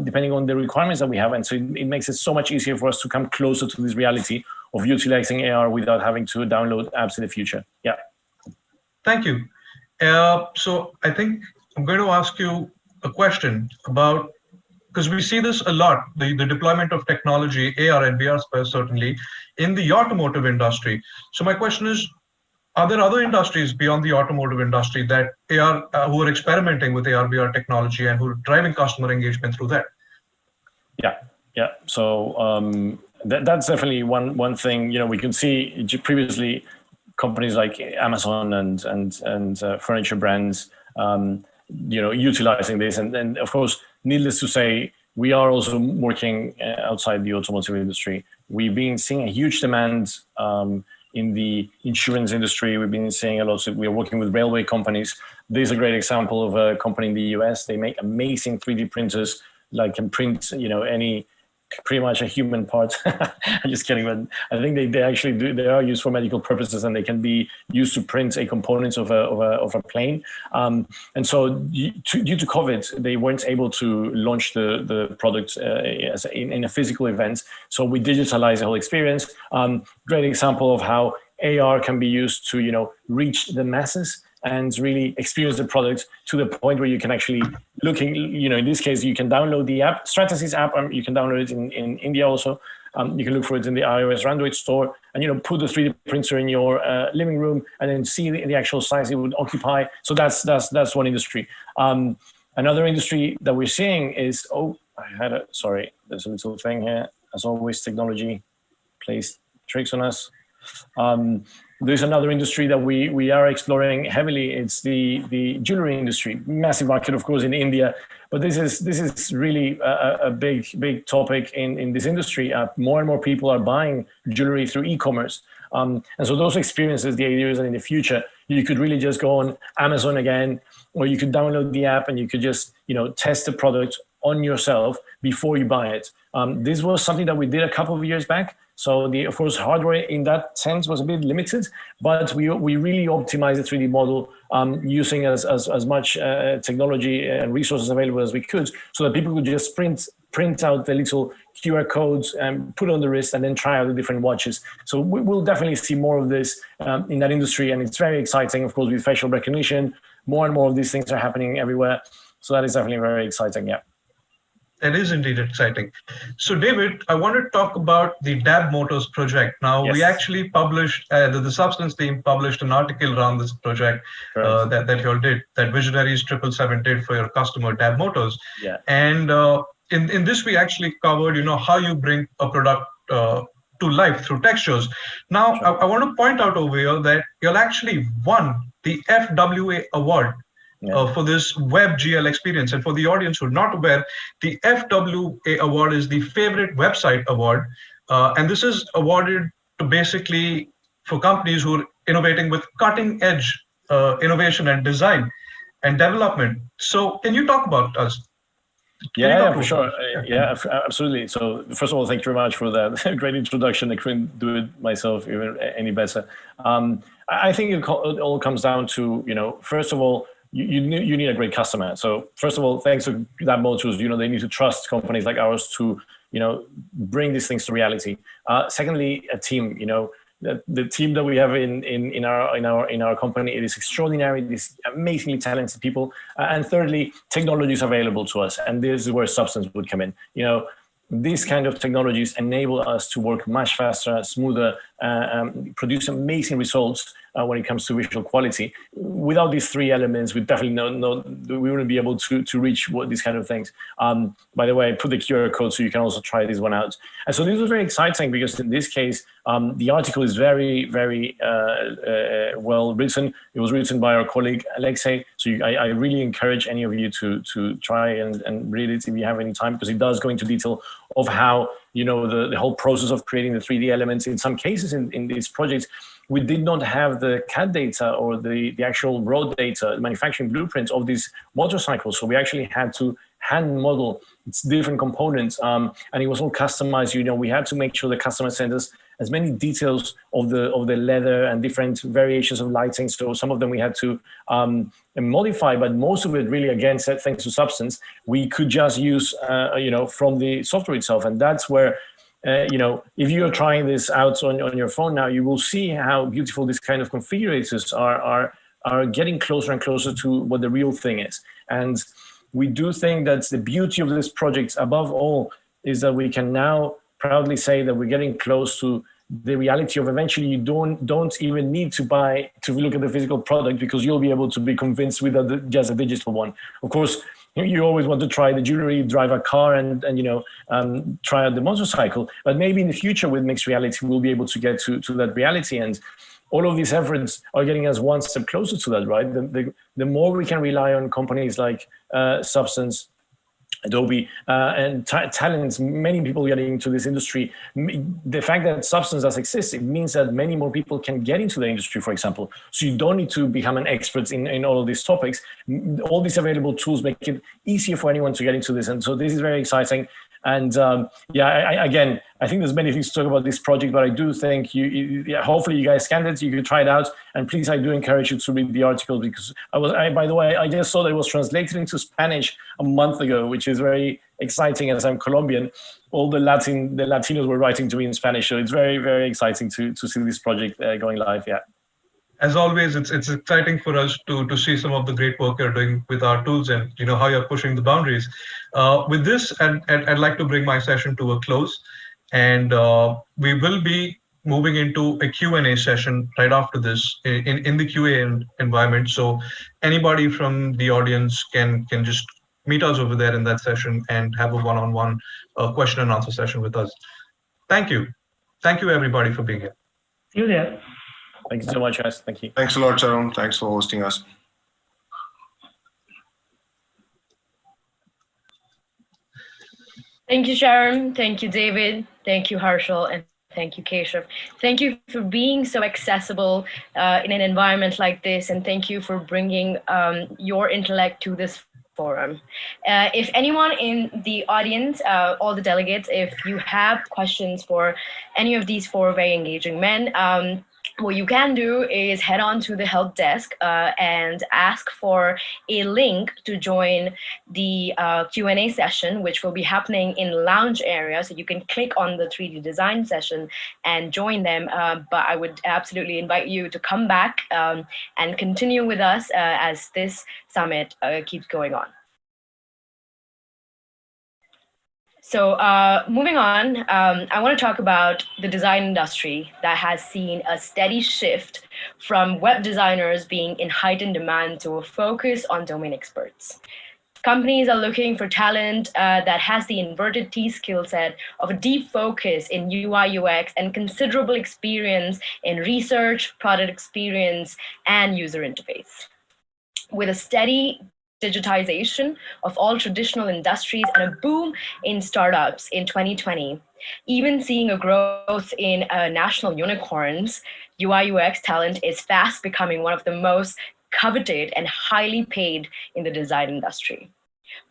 depending on the requirements that we have. And so it makes it so much easier for us to come closer to this reality of utilizing AR without having to download apps in the future. Yeah. Thank you. So I think I'm going to ask you a question about, because we see this a lot, the deployment of technology, AR and VR certainly, in the automotive industry. So my question is, are there other industries beyond the automotive industry that who are experimenting with AR, VR technology and who are driving customer engagement through that? Yeah. So that's definitely one thing. We can see previously companies like Amazon and furniture brands, utilizing this, and of course, needless to say, we are also working outside the automotive industry. We've been seeing a huge demand in the insurance industry. We've been seeing a lot. So we are working with railway companies. This is a great example of a company in the US. They make amazing 3D printers, like can print, pretty much a human part. I'm just kidding, but I think they actually do. They are used for medical purposes, and they can be used to print a components of a plane. And so due to COVID, they weren't able to launch the product in a physical event. So we digitalized the whole experience. Great example of how AR can be used to reach the masses and really experience the product to the point where you can actually in this case, you can download the app, Stratasys app, you can download it in India also. You can look for it in the iOS or Android store and, put the 3D printer in your living room and then see the actual size it would occupy. So that's one industry. Another industry that we're seeing is, there's a little thing here. As always, technology plays tricks on us. There's another industry that we are exploring heavily. It's the jewelry industry, massive market, of course, in India. But this is really a big topic in this industry. More and more people are buying jewelry through e-commerce. And so those experiences, the idea is that in the future, you could really just go on Amazon again, or you could download the app and you could just, test the product on yourself before you buy it. This was something that we did a couple of years back. So of course, hardware in that sense was a bit limited, but we really optimized the 3D model using as much technology and resources available as we could, so that people could just print out the little QR codes and put on the wrist and then try out the different watches. So we'll definitely see more of this in that industry, and it's very exciting. Of course, with facial recognition, more and more of these things are happening everywhere. So that is definitely very exciting. Yeah. That is indeed exciting. So David, I want to talk about the DAB Motors project. Now, yes. We actually published, the Substance team published an article around this project that you all did, that Visionaries 777 did for your customer, DAB Motors. Yeah. And in this, we actually covered, how you bring a product to life through textures. Now, sure. I want to point out over here that you all actually won the FWA award. Yeah. For this WebGL experience. And for the audience who are not aware, the FWA award is the favorite website award. And this is awarded to basically for companies who are innovating with cutting edge innovation and design and development. So can you talk about us? Yeah, for sure. Yeah, absolutely. So first of all, thank you very much for that great introduction. I couldn't do it myself even any better. I think it all comes down to, first of all, you need a great customer. So first of all, thanks to DAB Motors, they need to trust companies like ours to, bring these things to reality. Secondly, a team, the team that we have in our company, it is extraordinary. These amazingly talented people. And thirdly, technology is available to us. And this is where Substance would come in. These kind of technologies enable us to work much faster, smoother, produce amazing results when it comes to visual quality. Without these three elements, we definitely we wouldn't be able to reach these kind of things. By the way, I put the QR code so you can also try this one out. And so this was very exciting because in this case, the article is very, very well written. It was written by our colleague, Alexei. So I really encourage any of you to try and read it if you have any time, because it does go into detail of how, the whole process of creating the 3D elements. In some cases in these projects, we did not have the CAD data or the actual raw data, manufacturing blueprints of these motorcycles. So we actually had to hand model its different components, and it was all customized. We had to make sure the customer sent us as many details of the leather and different variations of lighting. So some of them we had to modify, but most of it really, again, thanks to Substance, we could just use from the software itself. And that's where if you're trying this out on your phone now, you will see how beautiful these kind of configurators are getting closer and closer to what the real thing is. And we do think that the beauty of this project, above all, is that we can now proudly say that we're getting close to the reality of eventually you don't even need to look at the physical product, because you'll be able to be convinced with just a digital one. Of course, you always want to try the jewelry, drive a car, and try out the motorcycle. But maybe in the future with mixed reality, we'll be able to get to that reality. And all of these efforts are getting us one step closer to that, right? The more we can rely on companies like Substance, Adobe, and talents, many people getting into this industry. The fact that Substance does exist, it means that many more people can get into the industry, for example. So you don't need to become an expert in all of these topics. All these available tools make it easier for anyone to get into this. And so this is very exciting. And again, I think there's many things to talk about this project, but I do think hopefully you guys scanned it, you can try it out. And please, I do encourage you to read the article, because by the way, I just saw that it was translated into Spanish a month ago, which is very exciting. As I'm Colombian, all the Latinos were writing to me in Spanish. So it's very, very exciting to see this project going live. Yeah. As always, it's exciting for us to see some of the great work you're doing with our tools, and how you're pushing the boundaries. With this, and I'd like to bring my session to a close, and we will be moving into a Q&A session right after this in the QA environment. So anybody from the audience can just meet us over there in that session and have a one-on-one question and answer session with us. Thank you everybody for being here. See you there. Thank you so much, guys. Thank you. Thanks a lot, Sharon. Thanks for hosting us. Thank you, Sharon. Thank you, David. Thank you, Harshal. And thank you, Keshav. Thank you for being so accessible in an environment like this. And thank you for bringing your intellect to this forum. If anyone in the audience, all the delegates, if you have questions for any of these four very engaging men, what you can do is head on to the help desk and ask for a link to join the Q&A session, which will be happening in lounge area. So you can click on the 3D design session and join them. But I would absolutely invite you to come back and continue with us as this summit keeps going on. So moving on, I want to talk about the design industry that has seen a steady shift from web designers being in heightened demand to a focus on domain experts. Companies are looking for talent that has the inverted T skill set of a deep focus in UI, UX, and considerable experience in research, product experience, and user interface. With a steady digitization of all traditional industries and a boom in startups in 2020, even seeing a growth in national unicorns, UI UX talent is fast becoming one of the most coveted and highly paid in the design industry,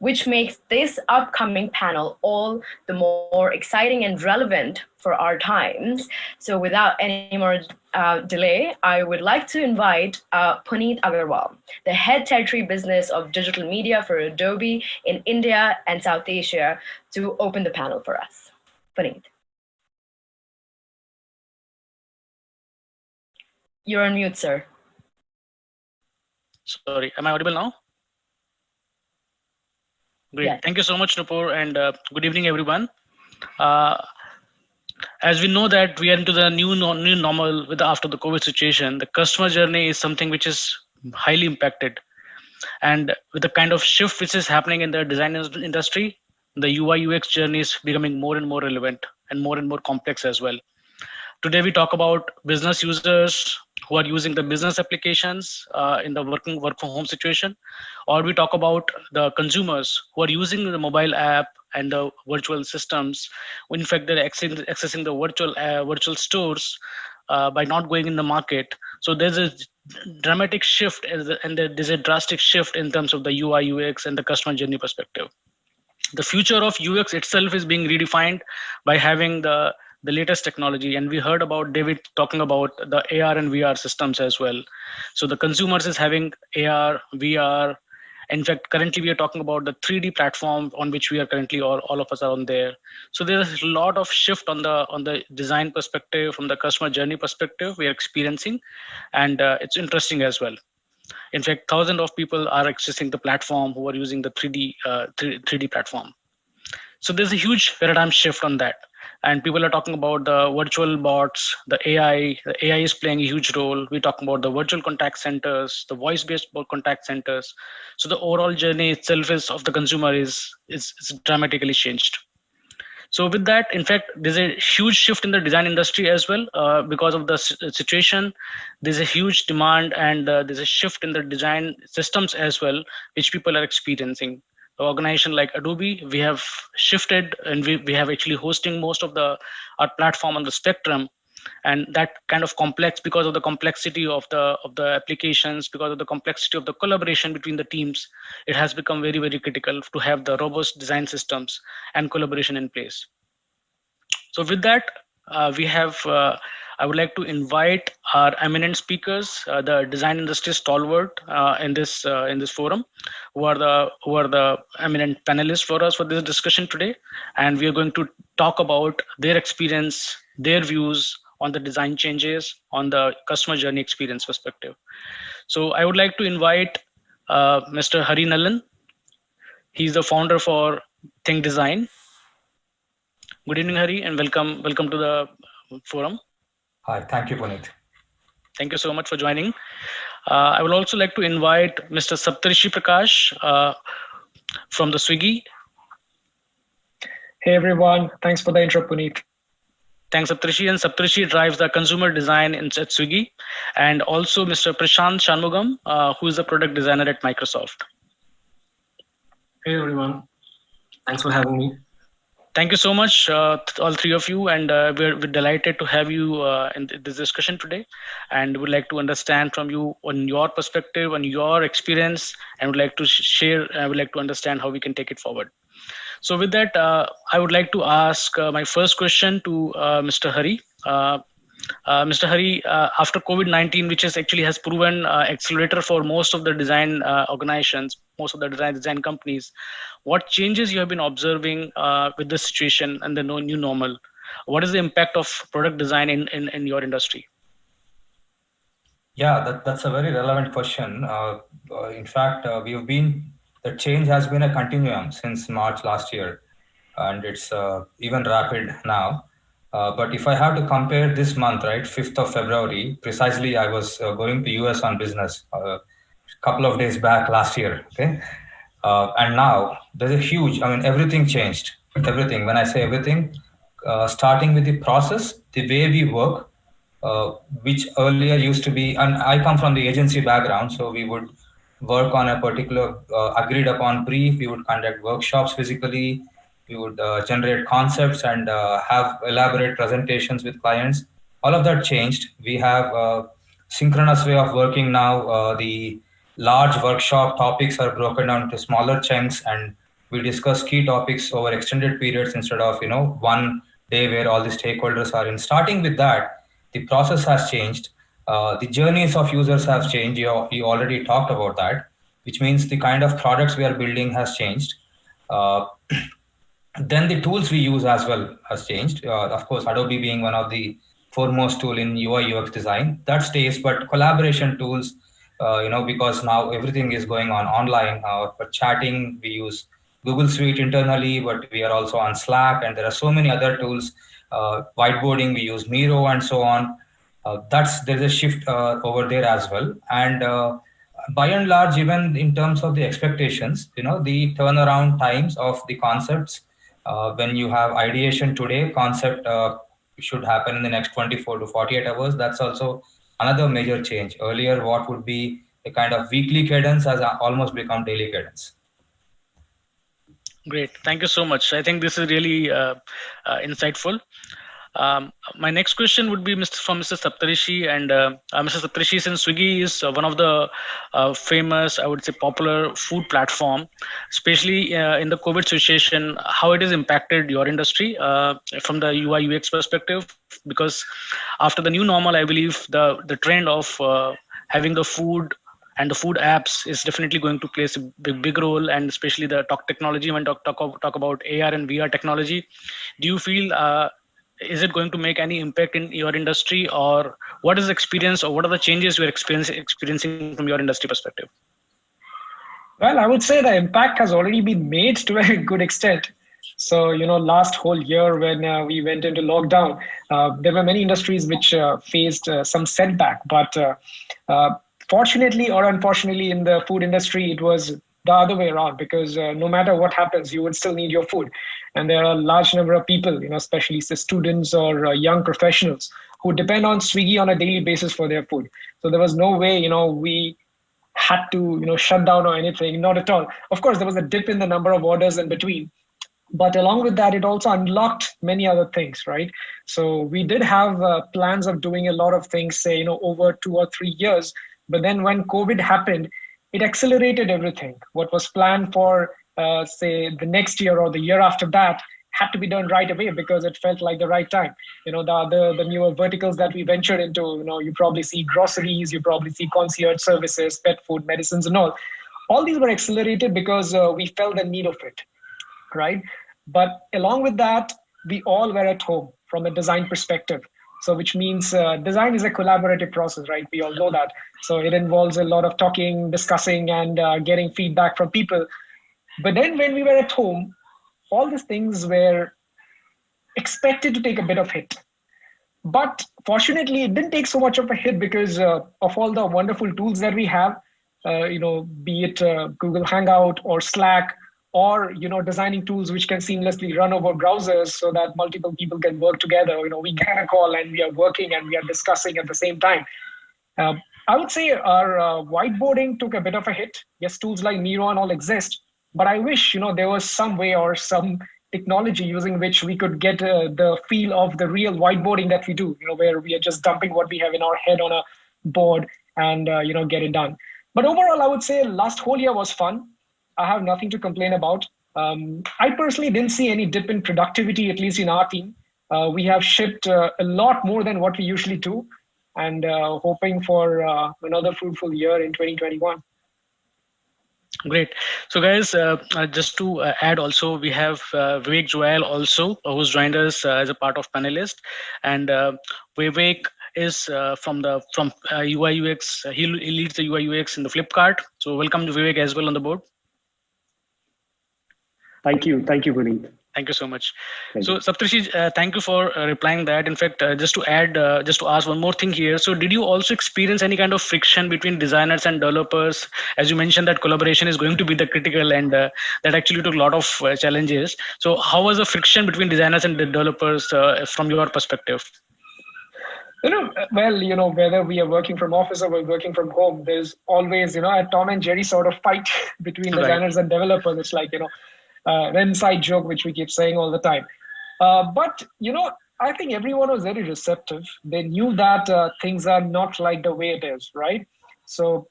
which makes this upcoming panel all the more exciting and relevant for our times. So without any more delay, I would like to invite Puneet Agarwal, the head territory business of digital media for Adobe in India and South Asia, to open the panel for us. Puneet. You're on mute, sir. Sorry, am I audible now? Great. Yes. Thank you so much, Nupur, and good evening, everyone. As we know that we are into the new normal after the COVID situation, the customer journey is something which is highly impacted. And with the kind of shift which is happening in the design industry, the UI UX journey is becoming more and more relevant and more complex as well. Today we talk about business users who are using the business applications in the work from home situation, or we talk about the consumers who are using the mobile app and the virtual systems. In fact, they're accessing the virtual stores by not going in the market. So there's a dramatic shift and there's a drastic shift in terms of the UI, UX, and the customer journey perspective. The future of UX itself is being redefined by having the latest technology, and we heard about David talking about the AR and VR systems as well. So the consumers is having AR, VR. In fact, currently we are talking about the 3D platform on which we are currently, all of us are on there. So there's a lot of shift on the design perspective, from the customer journey perspective we are experiencing, and it's interesting as well. In fact, thousands of people are accessing the platform who are using the 3D platform. So there's a huge paradigm shift on that. And people are talking about the virtual bots, the AI. The AI is playing a huge role. We're talking about the virtual contact centers, the voice-based contact centers. So the overall journey itself of the consumer is dramatically changed. So with that, in fact, there's a huge shift in the design industry as well because of the situation. There's a huge demand, and there's a shift in the design systems as well, which people are experiencing. The organization like Adobe, we have shifted, and we have actually hosting most of our platform on the Spectrum, and that kind of complex, because of the complexity of the applications, because of the complexity of the collaboration between the teams, it has become very, very critical to have the robust design systems and collaboration in place. So with that, I would like to invite our eminent speakers, the design industry stalwart in this forum, who are the eminent panelists for us for this discussion today, and we are going to talk about their experience, their views on the design changes, on the customer journey experience perspective. So I would like to invite Mr. Hari Nallan. He's the founder for Think Design. Good evening, Hari, and welcome to the forum. Hi, thank you, Puneet. Thank you so much for joining. I would also like to invite Mr. Saptarshi Prakash from the Swiggy. Hey everyone, thanks for the intro, Puneet. Thanks, Saptarshi. And Saptarshi drives the consumer design at Swiggy. And also Mr. Prashant Shanmugam, who is the product designer at Microsoft. Hey everyone, thanks for having me. Thank you so much, all three of you, and we're delighted to have you in this discussion today, and would like to understand from you on your perspective, on your experience, and would like to share. I would like to understand how we can take it forward. So with that, I would like to ask my first question to Mr. Hari. Mr. Hari, after COVID-19, which has proven accelerator for most of the design organizations, most of the design companies, what changes you have been observing with this situation and the new normal? What is the impact of product design in your industry? Yeah, that's a very relevant question. In fact, the change has been a continuum since March last year, and it's even rapid now. But if I have to compare this month, right, 5th of February, precisely I was going to US on business a couple of days back last year, okay? And now there's a huge, everything changed, everything. When I say everything, starting with the process, the way we work, which earlier used to be, and I come from the agency background, so we would work on a particular agreed upon brief, we would conduct workshops physically, we would generate concepts and have elaborate presentations with clients. All of that changed. We have a synchronous way of working now. The large workshop topics are broken down into smaller chunks, and we discuss key topics over extended periods instead of one day where all the stakeholders are in. Starting with that, the process has changed. The journeys of users have changed. You already talked about that, which means the kind of products we are building has changed. Then the tools we use as well has changed. Of course, Adobe being one of the foremost tool in UI UX design, that stays, but collaboration tools, because now everything is going on online. For chatting, we use Google Suite internally, but we are also on Slack, and there are so many other tools. Whiteboarding, we use Miro and so on. There's a shift over there as well. And by and large, even in terms of the expectations, the turnaround times of the concepts, when you have ideation today, concept should happen in the next 24 to 48 hours. That's also another major change. Earlier, what would be a kind of weekly cadence has almost become daily cadence. Great. Thank you so much. I think this is really insightful. My next question would be from Mr. Saptarishi. And Mr. Saptarishi, since Swiggy is one of the famous, I would say, popular food platform, especially in the COVID situation, how it has impacted your industry from the UI UX perspective? Because after the new normal, I believe the trend of having the food and the food apps is definitely going to play a big role, and especially the talk technology. When talk about AR and VR technology, do you feel is it going to make any impact in your industry, or what is the experience, or what are the changes you're experiencing from your industry perspective? Well, I would say the impact has already been made to a good extent. So, last whole year when we went into lockdown, there were many industries which faced some setback. But fortunately or unfortunately, in the food industry, it was the other way around, because no matter what happens, you would still need your food. And there are a large number of people, especially the students or young professionals who depend on Swiggy on a daily basis for their food. So there was no way, we had to, shut down or anything, not at all. Of course, there was a dip in the number of orders in between. But along with that, it also unlocked many other things, right? So we did have plans of doing a lot of things, say, over 2 or 3 years. But then when COVID happened, it accelerated everything. What was planned for, say, the next year or the year after that had to be done right away, because it felt like the right time. The newer verticals that we ventured into, you probably see groceries, you probably see concierge services, pet food, medicines and all. All these were accelerated because we felt the need of it, right? But along with that, we all were at home from a design perspective. So which means design is a collaborative process, right? We all know that. So it involves a lot of talking, discussing, and getting feedback from people. But then when we were at home, all these things were expected to take a bit of hit. But fortunately, it didn't take so much of a hit because of all the wonderful tools that we have, be it Google Hangout or Slack, or designing tools which can seamlessly run over browsers so that multiple people can work together. We get a call and we are working and we are discussing at the same time. I would say our whiteboarding took a bit of a hit. Yes, tools like Miro and all exist, but I wish there was some way or some technology using which we could get the feel of the real whiteboarding that we do, where we are just dumping what we have in our head on a board and get it done. But overall, I would say last whole year was fun. I have nothing to complain about. I personally didn't see any dip in productivity, at least in our team. We have shipped a lot more than what we usually do, and hoping for another fruitful year in 2021. Great. So guys, just to add also, we have Vivek Joel also, who's joined us as a part of panelist. And Vivek is from UI UX. He leads the UI UX in the Flipkart. So welcome to Vivek as well on the board. Thank you, Puneet. Thank you so much. So Saptarishi, thank you for replying that. In fact, just to ask one more thing here. So did you also experience any kind of friction between designers and developers? As you mentioned that collaboration is going to be the critical, and that actually took a lot of challenges. So how was the friction between designers and developers from your perspective? Well, whether we are working from office or we're working from home, there's always, a Tom and Jerry sort of fight between designers and developers. It's like, an inside joke, which we keep saying all the time. But, I think everyone was very receptive. They knew that things are not like the way it is, right? So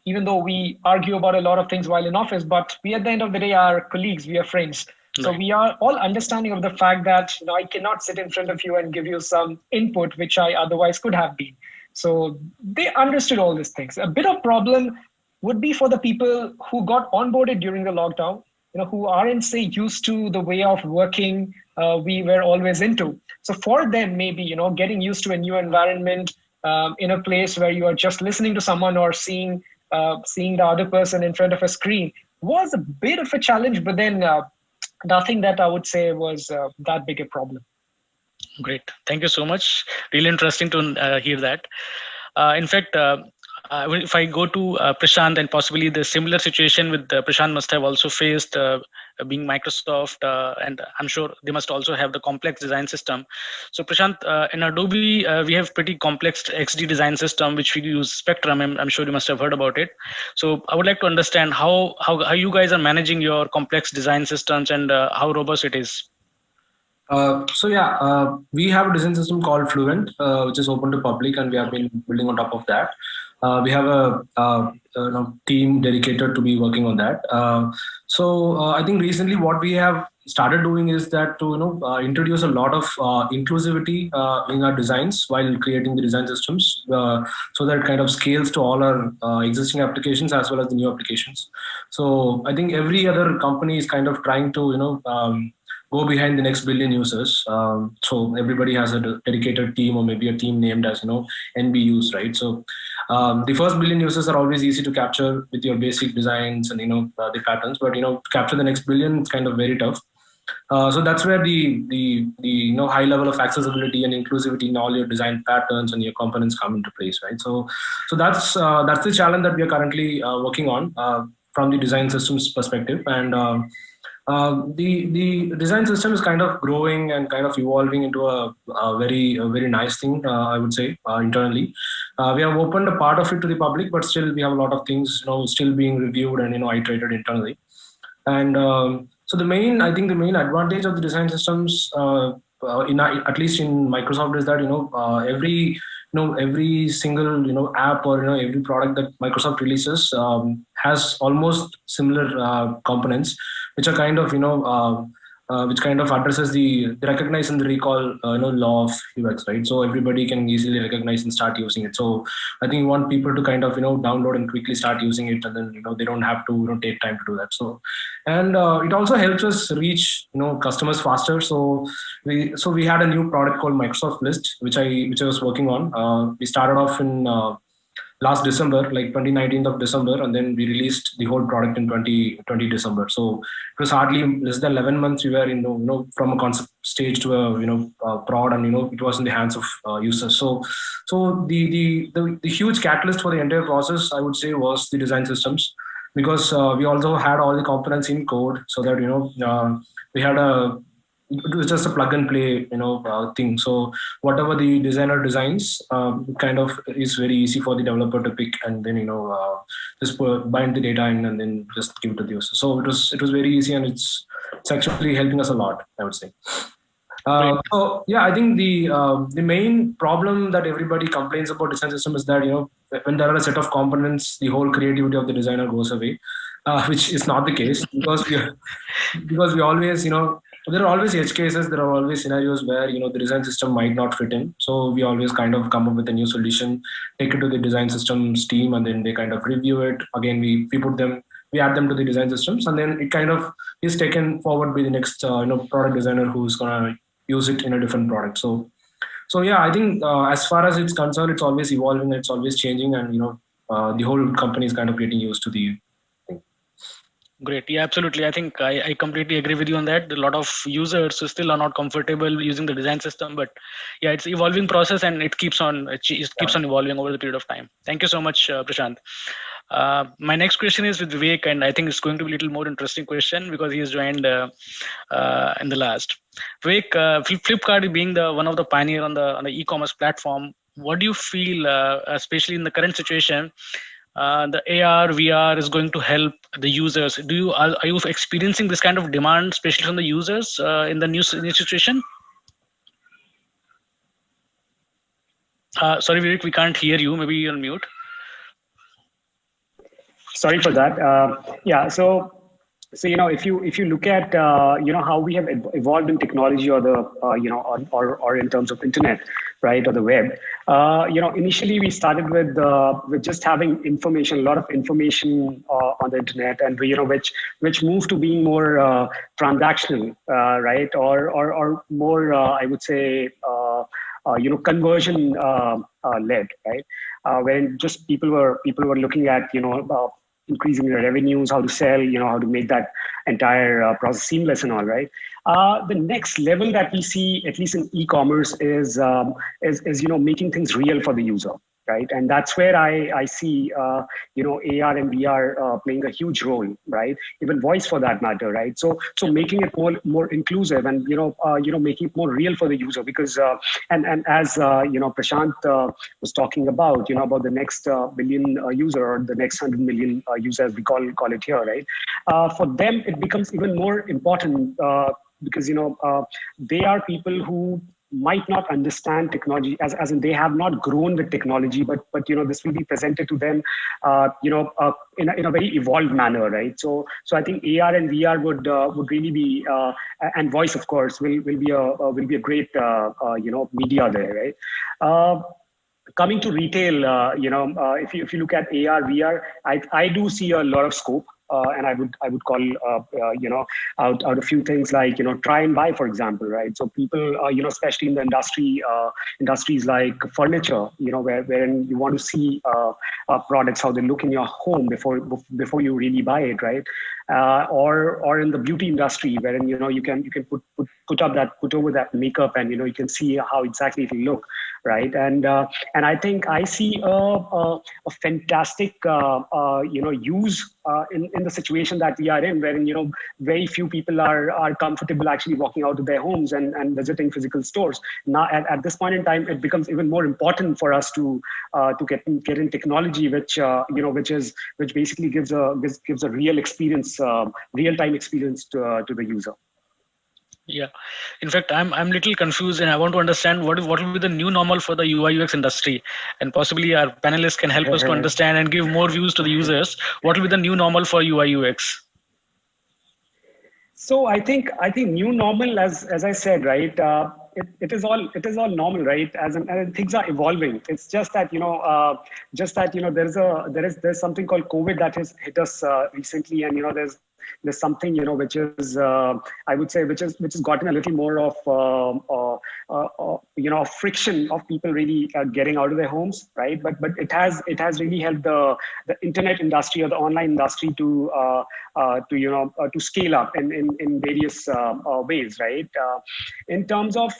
even though we argue about a lot of things while in office, but we at the end of the day are colleagues, we are friends. So we are all understanding of the fact that I cannot sit in front of you and give you some input, which I otherwise could have been. So they understood all these things. A bit of problem would be for the people who got onboarded during the lockdown, who aren't, say, used to the way of working we were always into. So for them, maybe, getting used to a new environment in a place where you are just listening to someone or seeing the other person in front of a screen was a bit of a challenge, but then nothing that I would say was that big a problem. Great. Thank you so much. Really interesting to hear that. In fact, if I go to Prashant, and possibly the similar situation with Prashant must have also faced being Microsoft, and I'm sure they must also have the complex design system. So Prashant, in Adobe, we have pretty complex XD design system, which we use Spectrum. I'm sure you must have heard about it. So I would like to understand how you guys are managing your complex design systems and how robust it is. We have a design system called Fluent, which is open to public, and we have been building on top of that. We have a team dedicated to be working on that. I think recently what we have started doing is that to introduce a lot of inclusivity in our designs while creating the design systems, so that it kind of scales to all our existing applications as well as the new applications. So I think every other company is kind of trying to go behind the next billion users. So everybody has a dedicated team or maybe a team named as NBUs, right? So the first billion users are always easy to capture with your basic designs and the patterns, but to capture the next billion, it's kind of very tough. So that's where the high level of accessibility and inclusivity in all your design patterns and your components come into place, right? So that's the challenge that we are currently working on from the design systems perspective. And the design system is kind of growing and kind of evolving into a very nice thing, I would say, internally. We have opened a part of it to the public, but still we have a lot of things still being reviewed and iterated internally. And so I think the main advantage of the design systems, at least in Microsoft, is that every single app or every product that Microsoft releases has almost similar components, which are kind of which kind of addresses the recognize and the recall law of UX, right? So everybody can easily recognize and start using it. So I think we want people to kind of download and quickly start using it, and then they don't have to take time to do that. So and it also helps us reach customers faster. So we had a new product called Microsoft List, which I was working on. We started off in last December, like 2019 of December, and then we released the whole product in 2020 December. So it was hardly less than 11 months we were from a concept stage to a prod, and it was in the hands of users. So the huge catalyst for the entire process, I would say, was the design systems, because we also had all the components in code, so that we had it was just a plug and play thing. So whatever the designer designs kind of is very easy for the developer to pick, and then just bind the data in and then just give it to the user. So it was very easy, and it's actually helping us a lot, I would say. So yeah, I think the main problem that everybody complains about design system is that when there are a set of components, the whole creativity of the designer goes away, which is not the case, because we always there are always edge cases. There are always scenarios where the design system might not fit in. So we always kind of come up with a new solution, take it to the design systems team, and then they kind of review it. Again, we add them to the design systems, and then it kind of is taken forward by the next product designer who's gonna use it in a different product. So yeah, I think as far as it's concerned, it's always evolving, it's always changing, and the whole company is kind of getting used to the. Great. Yeah, absolutely. I think I completely agree with you on that. A lot of users still are not comfortable using the design system, but yeah, it's evolving process, and it keeps on evolving over the period of time. Thank you so much, Prashant. My next question is with Vivek, and I think it's going to be a little more interesting question because he has joined in the last. Vivek, Flipkart being one of the pioneer on the e-commerce platform, what do you feel, especially in the current situation? The AR, VR is going to help the users. Are you experiencing this kind of demand, especially from the users in the new situation? Sorry, Vivek, we can't hear you. Maybe you're on mute. Sorry for that. Yeah. So if you look at how we have evolved in technology, or the or in terms of internet, right, or the web, initially we started with just having information, a lot of information on the internet, and which moved to being more transactional, right, or more I would say conversion led, right, when just people were looking at increasing their revenues, how to sell, how to make that entire process seamless and all, right? The next level that we see, at least in e-commerce, is making things real for the user, right? And that's where I see AR and VR playing a huge role, right? Even voice for that matter, right? So making it more inclusive, and making it more real for the user, because and as Prashant was talking about the next billion user, or the next 100 million users, we call it here, right? For them, it becomes even more important because they are people who might not understand technology as in they have not grown with technology, but this will be presented to them in a very evolved manner, right? So I think AR and VR would really be and voice, of course, will be a great media there, right? Coming to retail, if you look at AR, VR, I do see a lot of scope. And I would call out a few things like try and buy, for example, right? So people especially in the industries like furniture, wherein you want to see products, how they look in your home before you really buy it, right? Or in the beauty industry, wherein you can put over that makeup, and you can see how exactly it will look, right? And I think I see a fantastic use in the situation that we are in, wherein very few people are comfortable actually walking out of their homes and visiting physical stores. Now at this point in time, it becomes even more important for us to get in technology, which basically gives a real experience, real-time experience to the user. Yeah, in fact, I'm little confused, and I want to understand what will be the new normal for the UI UX industry, and possibly our panelists can help us to understand and give more views to the users. What will be the new normal for UI UX? So I think new normal, as I said, right? It is all normal, right? And things are evolving. It's just that there's something called COVID that has hit us recently, and there's something which is I would say which has gotten a little more of friction of people really getting out of their homes, right? But it has really helped the internet industry or the online industry to scale up in various ways, right? In terms of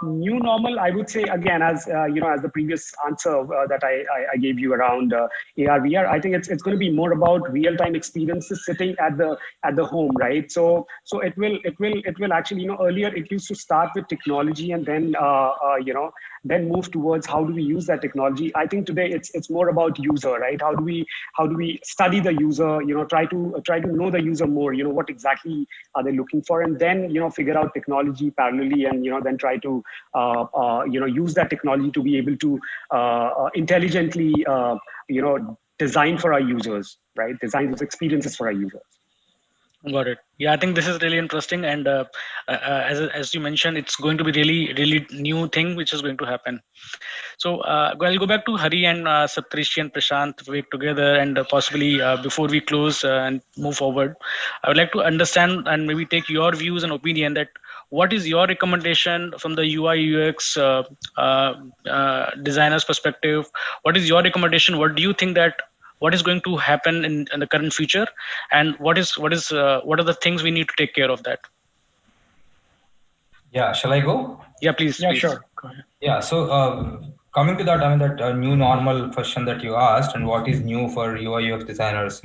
new normal, I would say again, as the previous answer that I gave you around AR VR, I think it's going to be more about real-time experiences sitting at the home, right? So it will actually, earlier it used to start with technology and then move towards how do we use that technology. I think today it's more about user, right? How do we study the user, try to know the user more, what exactly are they looking for, and then figure out technology parallelly, and then try to use that technology to be able to intelligently design for our users, right? Design those experiences for our users. Got it. Yeah, I think this is really interesting, and as you mentioned, it's going to be really new thing which is going to happen. So I'll go back to Hari and Saptarishi and Prashant work together, and possibly before we close and move forward, I would like to understand and maybe take your views and opinion that what is your recommendation from the UI UX designer's perspective? What is your recommendation? What do you think that what is going to happen in the current future, and what are the things we need to take care of that? Yeah, shall I go? Yeah, please. Yeah, please. sure. Go ahead. Yeah, so coming to that, that new normal question that you asked, and what is new for UI UX designers,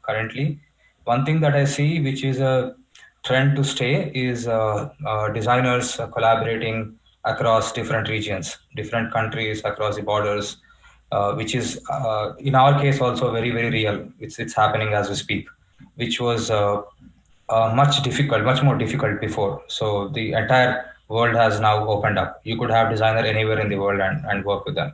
currently, one thing that I see, which is a trend to stay, is designers collaborating across different regions, different countries, across the borders. Which is in our case also very, very real. It's happening as we speak, which was much more difficult before. So the entire world has now opened up. You could have designer anywhere in the world and work with them,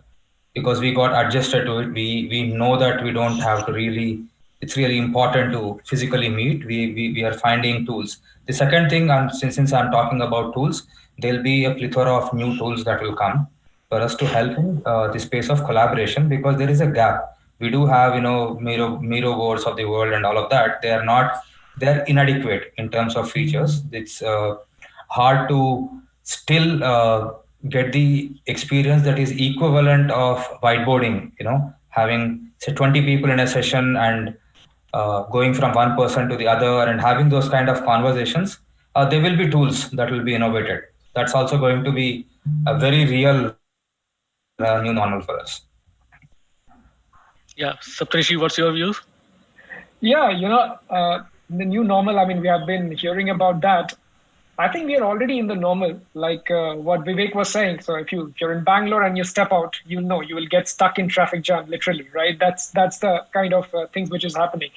because we got adjusted to it. We know that we don't have to really. It's really important to physically meet. We are finding tools. The second thing, since I'm talking about tools, there'll be a plethora of new tools that will come for us to help in the space of collaboration, because there is a gap. We do have, Miro boards of the world and all of that. They're inadequate in terms of features. It's hard to still get the experience that is equivalent of whiteboarding, having say 20 people in a session and going from one person to the other and having those kind of conversations. There will be tools that will be innovated. That's also going to be a very real new normal for us. Yeah, Saptarishi, what's your views? Yeah, the new normal, I mean, we have been hearing about that. I think we are already in the normal, like what Vivek was saying. So if you're in Bangalore and you step out, you will get stuck in traffic jam, literally, right? That's the kind of things which is happening.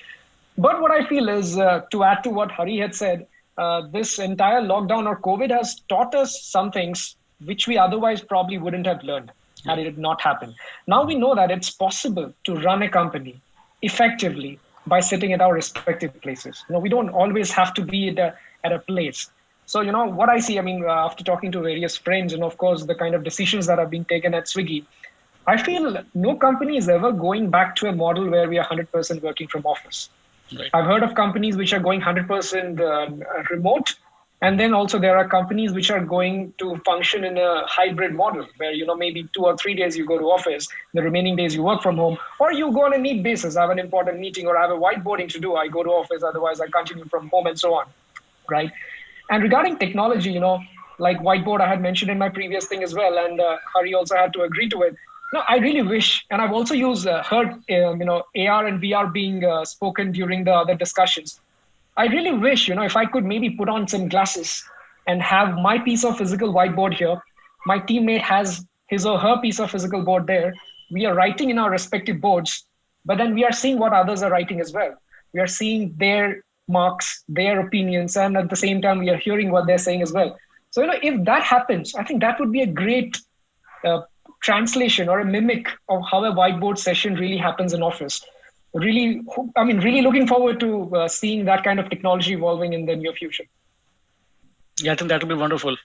But what I feel is, to add to what Hari had said, this entire lockdown or COVID has taught us some things which we otherwise probably wouldn't have learned had it not happened. Now we know that it's possible to run a company effectively by sitting at our respective places. We don't always have to be at a place. So, what I see, after talking to various friends and of course the kind of decisions that are being taken at Swiggy, I feel no company is ever going back to a model where we are 100% working from office. Right. I've heard of companies which are going 100% remote. And then also there are companies which are going to function in a hybrid model where, maybe 2 or 3 days you go to office, the remaining days you work from home, or you go on a need basis. I have an important meeting or I have a whiteboarding to do. I go to office, otherwise I continue from home and so on, right? And regarding technology, like whiteboard, I had mentioned in my previous thing as well, and Hari also had to agree to it. I really wish, and I've also heard, AR and VR being spoken during the other discussions. I really wish, if I could maybe put on some glasses and have my piece of physical whiteboard here, my teammate has his or her piece of physical board there. We are writing in our respective boards, but then we are seeing what others are writing as well. We are seeing their marks, their opinions, and at the same time, we are hearing what they're saying as well. So, if that happens, I think that would be a great translation or a mimic of how a whiteboard session really happens in office. Really looking forward to seeing that kind of technology evolving in the near future. Yeah, I think that would be wonderful.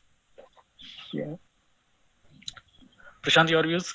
Yeah. Prashant, your views?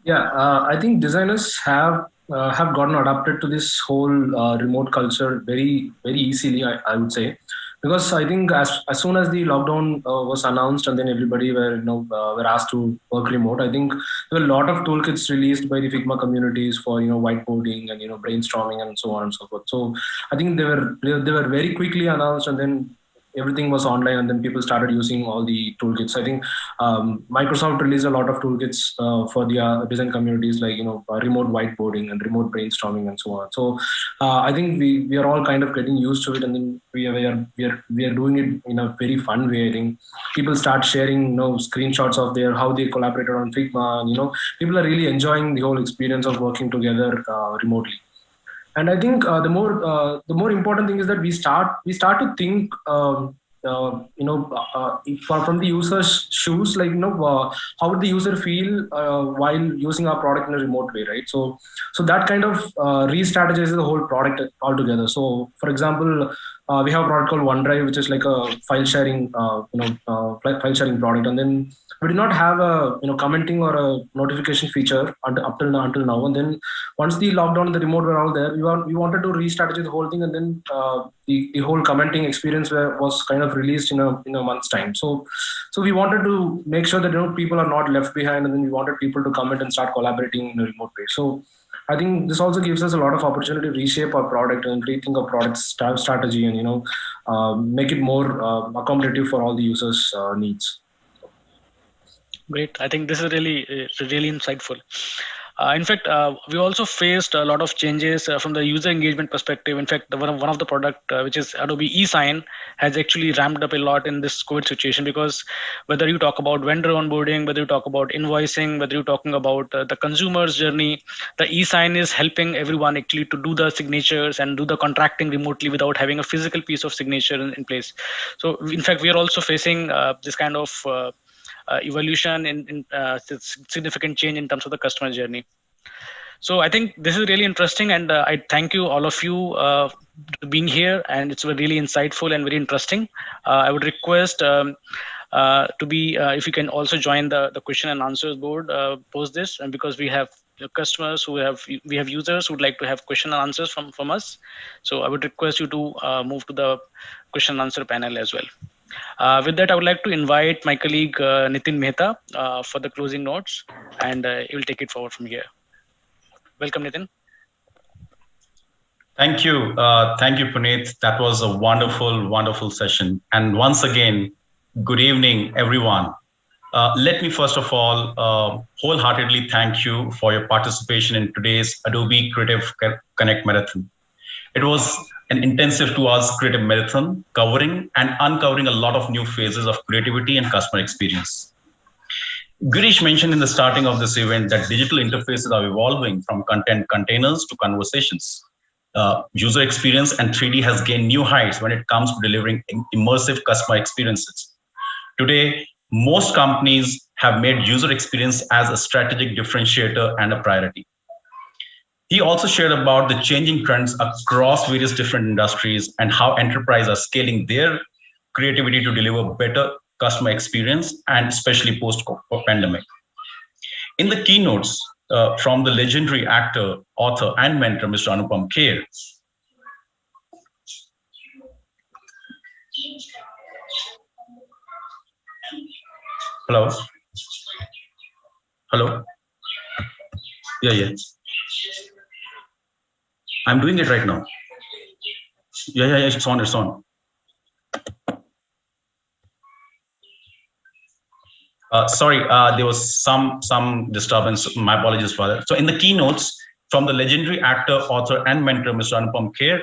Yeah, I think designers have gotten adapted to this whole remote culture very, very easily, I would say. Because I think as soon as the lockdown was announced and then everybody were asked to work remote, I think there were a lot of toolkits released by the Figma communities for whiteboarding and brainstorming and so on and so forth. So I think they were very quickly announced, and then everything was online, and then people started using all the toolkits. I think Microsoft released a lot of toolkits for the design communities, like remote whiteboarding and remote brainstorming and so on. So I think we are all kind of getting used to it, and then we are doing it in a very fun way. I think people start sharing screenshots of how they collaborated on Figma, and people are really enjoying the whole experience of working together remotely. And I think the more important thing is that we start to think from the user's shoes, like how would the user feel while using our product in a remote way, right? So that kind of re-strategizes the whole product altogether. So for example, we have a product called OneDrive, which is like a file sharing file sharing product, and then we did not have a commenting or a notification feature until now. And then once the lockdown and the remote were all there, we wanted to re-strategize the whole thing, and then the whole commenting experience was kind of released in a month's time. So we wanted to make sure that people are not left behind, and then we wanted people to comment and start collaborating in a remote way. So I think this also gives us a lot of opportunity to reshape our product and rethink our product strategy, and make it more accommodative for all the users' needs. Great. I think this is really insightful. In fact, we also faced a lot of changes from the user engagement perspective. In fact, one of the product, which is Adobe eSign, has actually ramped up a lot in this COVID situation, because whether you talk about vendor onboarding, whether you talk about invoicing, whether you're talking about the consumer's journey, the eSign is helping everyone actually to do the signatures and do the contracting remotely without having a physical piece of signature in place. So in fact, we are also facing this kind of evolution in significant change in terms of the customer journey. So I think this is really interesting, and I thank you, all of you, being here, and it's really insightful and very interesting. I would request if you can also join the question and answers board post this, and because we have customers we have users who would like to have question and answers from us. So I would request you to move to the question and answer panel as well. With that, I would like to invite my colleague Nitin Mehta for the closing notes, and he will take it forward from here. Welcome, Nitin. Thank you. Thank you, Puneet. That was a wonderful, wonderful session. And once again, good evening, everyone. Let me first of all wholeheartedly thank you for your participation in today's Adobe Creative Connect Marathon. It was an intensive 2 hours creative marathon covering and uncovering a lot of new phases of creativity and customer experience. Girish mentioned in the starting of this event that digital interfaces are evolving from content containers to conversations. user experience, and 3D has gained new heights when it comes to delivering immersive customer experiences. Today, most companies have made user experience as a strategic differentiator and a priority. He also shared about the changing trends across various different industries and how enterprises are scaling their creativity to deliver better customer experience, and especially post-pandemic. In the keynotes from the legendary actor, author, and mentor, Mr. Anupam Kher, hello? Hello? Yeah. I'm doing it right now. Yeah, it's on. Sorry, there was some disturbance. My apologies for that. So in the keynotes from the legendary actor, author, and mentor, Mr. Anupam Kher,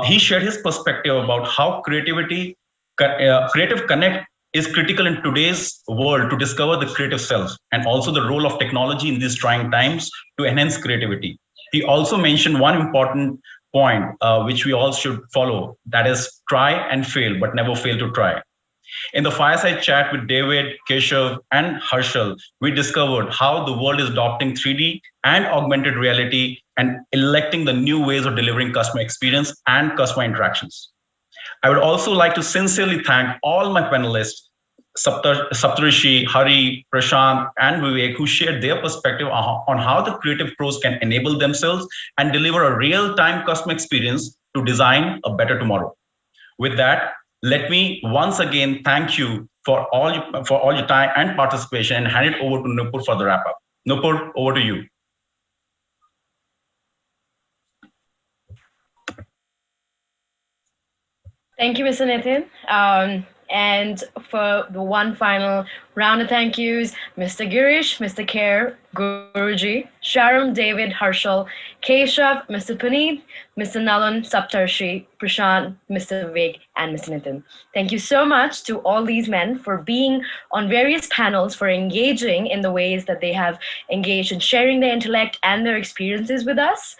he shared his perspective about how Creative Connect is critical in today's world to discover the creative self, and also the role of technology in these trying times to enhance creativity. He also mentioned one important point which we all should follow, that is try and fail, but never fail to try. In the fireside chat with David, Keshav, and Harshal, we discovered how the world is adopting 3D and augmented reality and electing the new ways of delivering customer experience and customer interactions. I would also like to sincerely thank all my panelists, Saptarishi, Hari, Prashant, and Vivek, who shared their perspective on how the creative pros can enable themselves and deliver a real-time customer experience to design a better tomorrow. With that, let me once again thank you for all your time and participation, and hand it over to Nupur for the wrap-up. Nupur, over to you. Thank you, Mr. Nitin. And for the one final round of thank yous, Mr. Girish, Mr. Kher, Guruji, Sharam, David, Harshal, Keshav, Mr. Puneet, Mr. Nalan, Saptarshi, Prashant, Mr. Vivek, and Mr. Nitin. Thank you so much to all these men for being on various panels, for engaging in the ways that they have engaged in sharing their intellect and their experiences with us.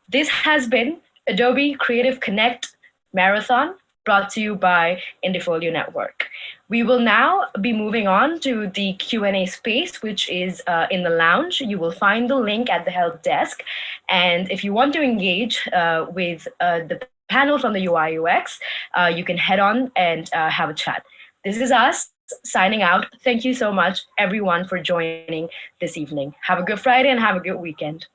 This has been Adobe Creative Connect Marathon, brought to you by Indifolio Network. We will now be moving on to the Q&A space, which is in the lounge. You will find the link at the help desk. And if you want to engage with the panel from the UI UX, you can head on and have a chat. This is us signing out. Thank you so much, everyone, for joining this evening. Have a good Friday and have a good weekend.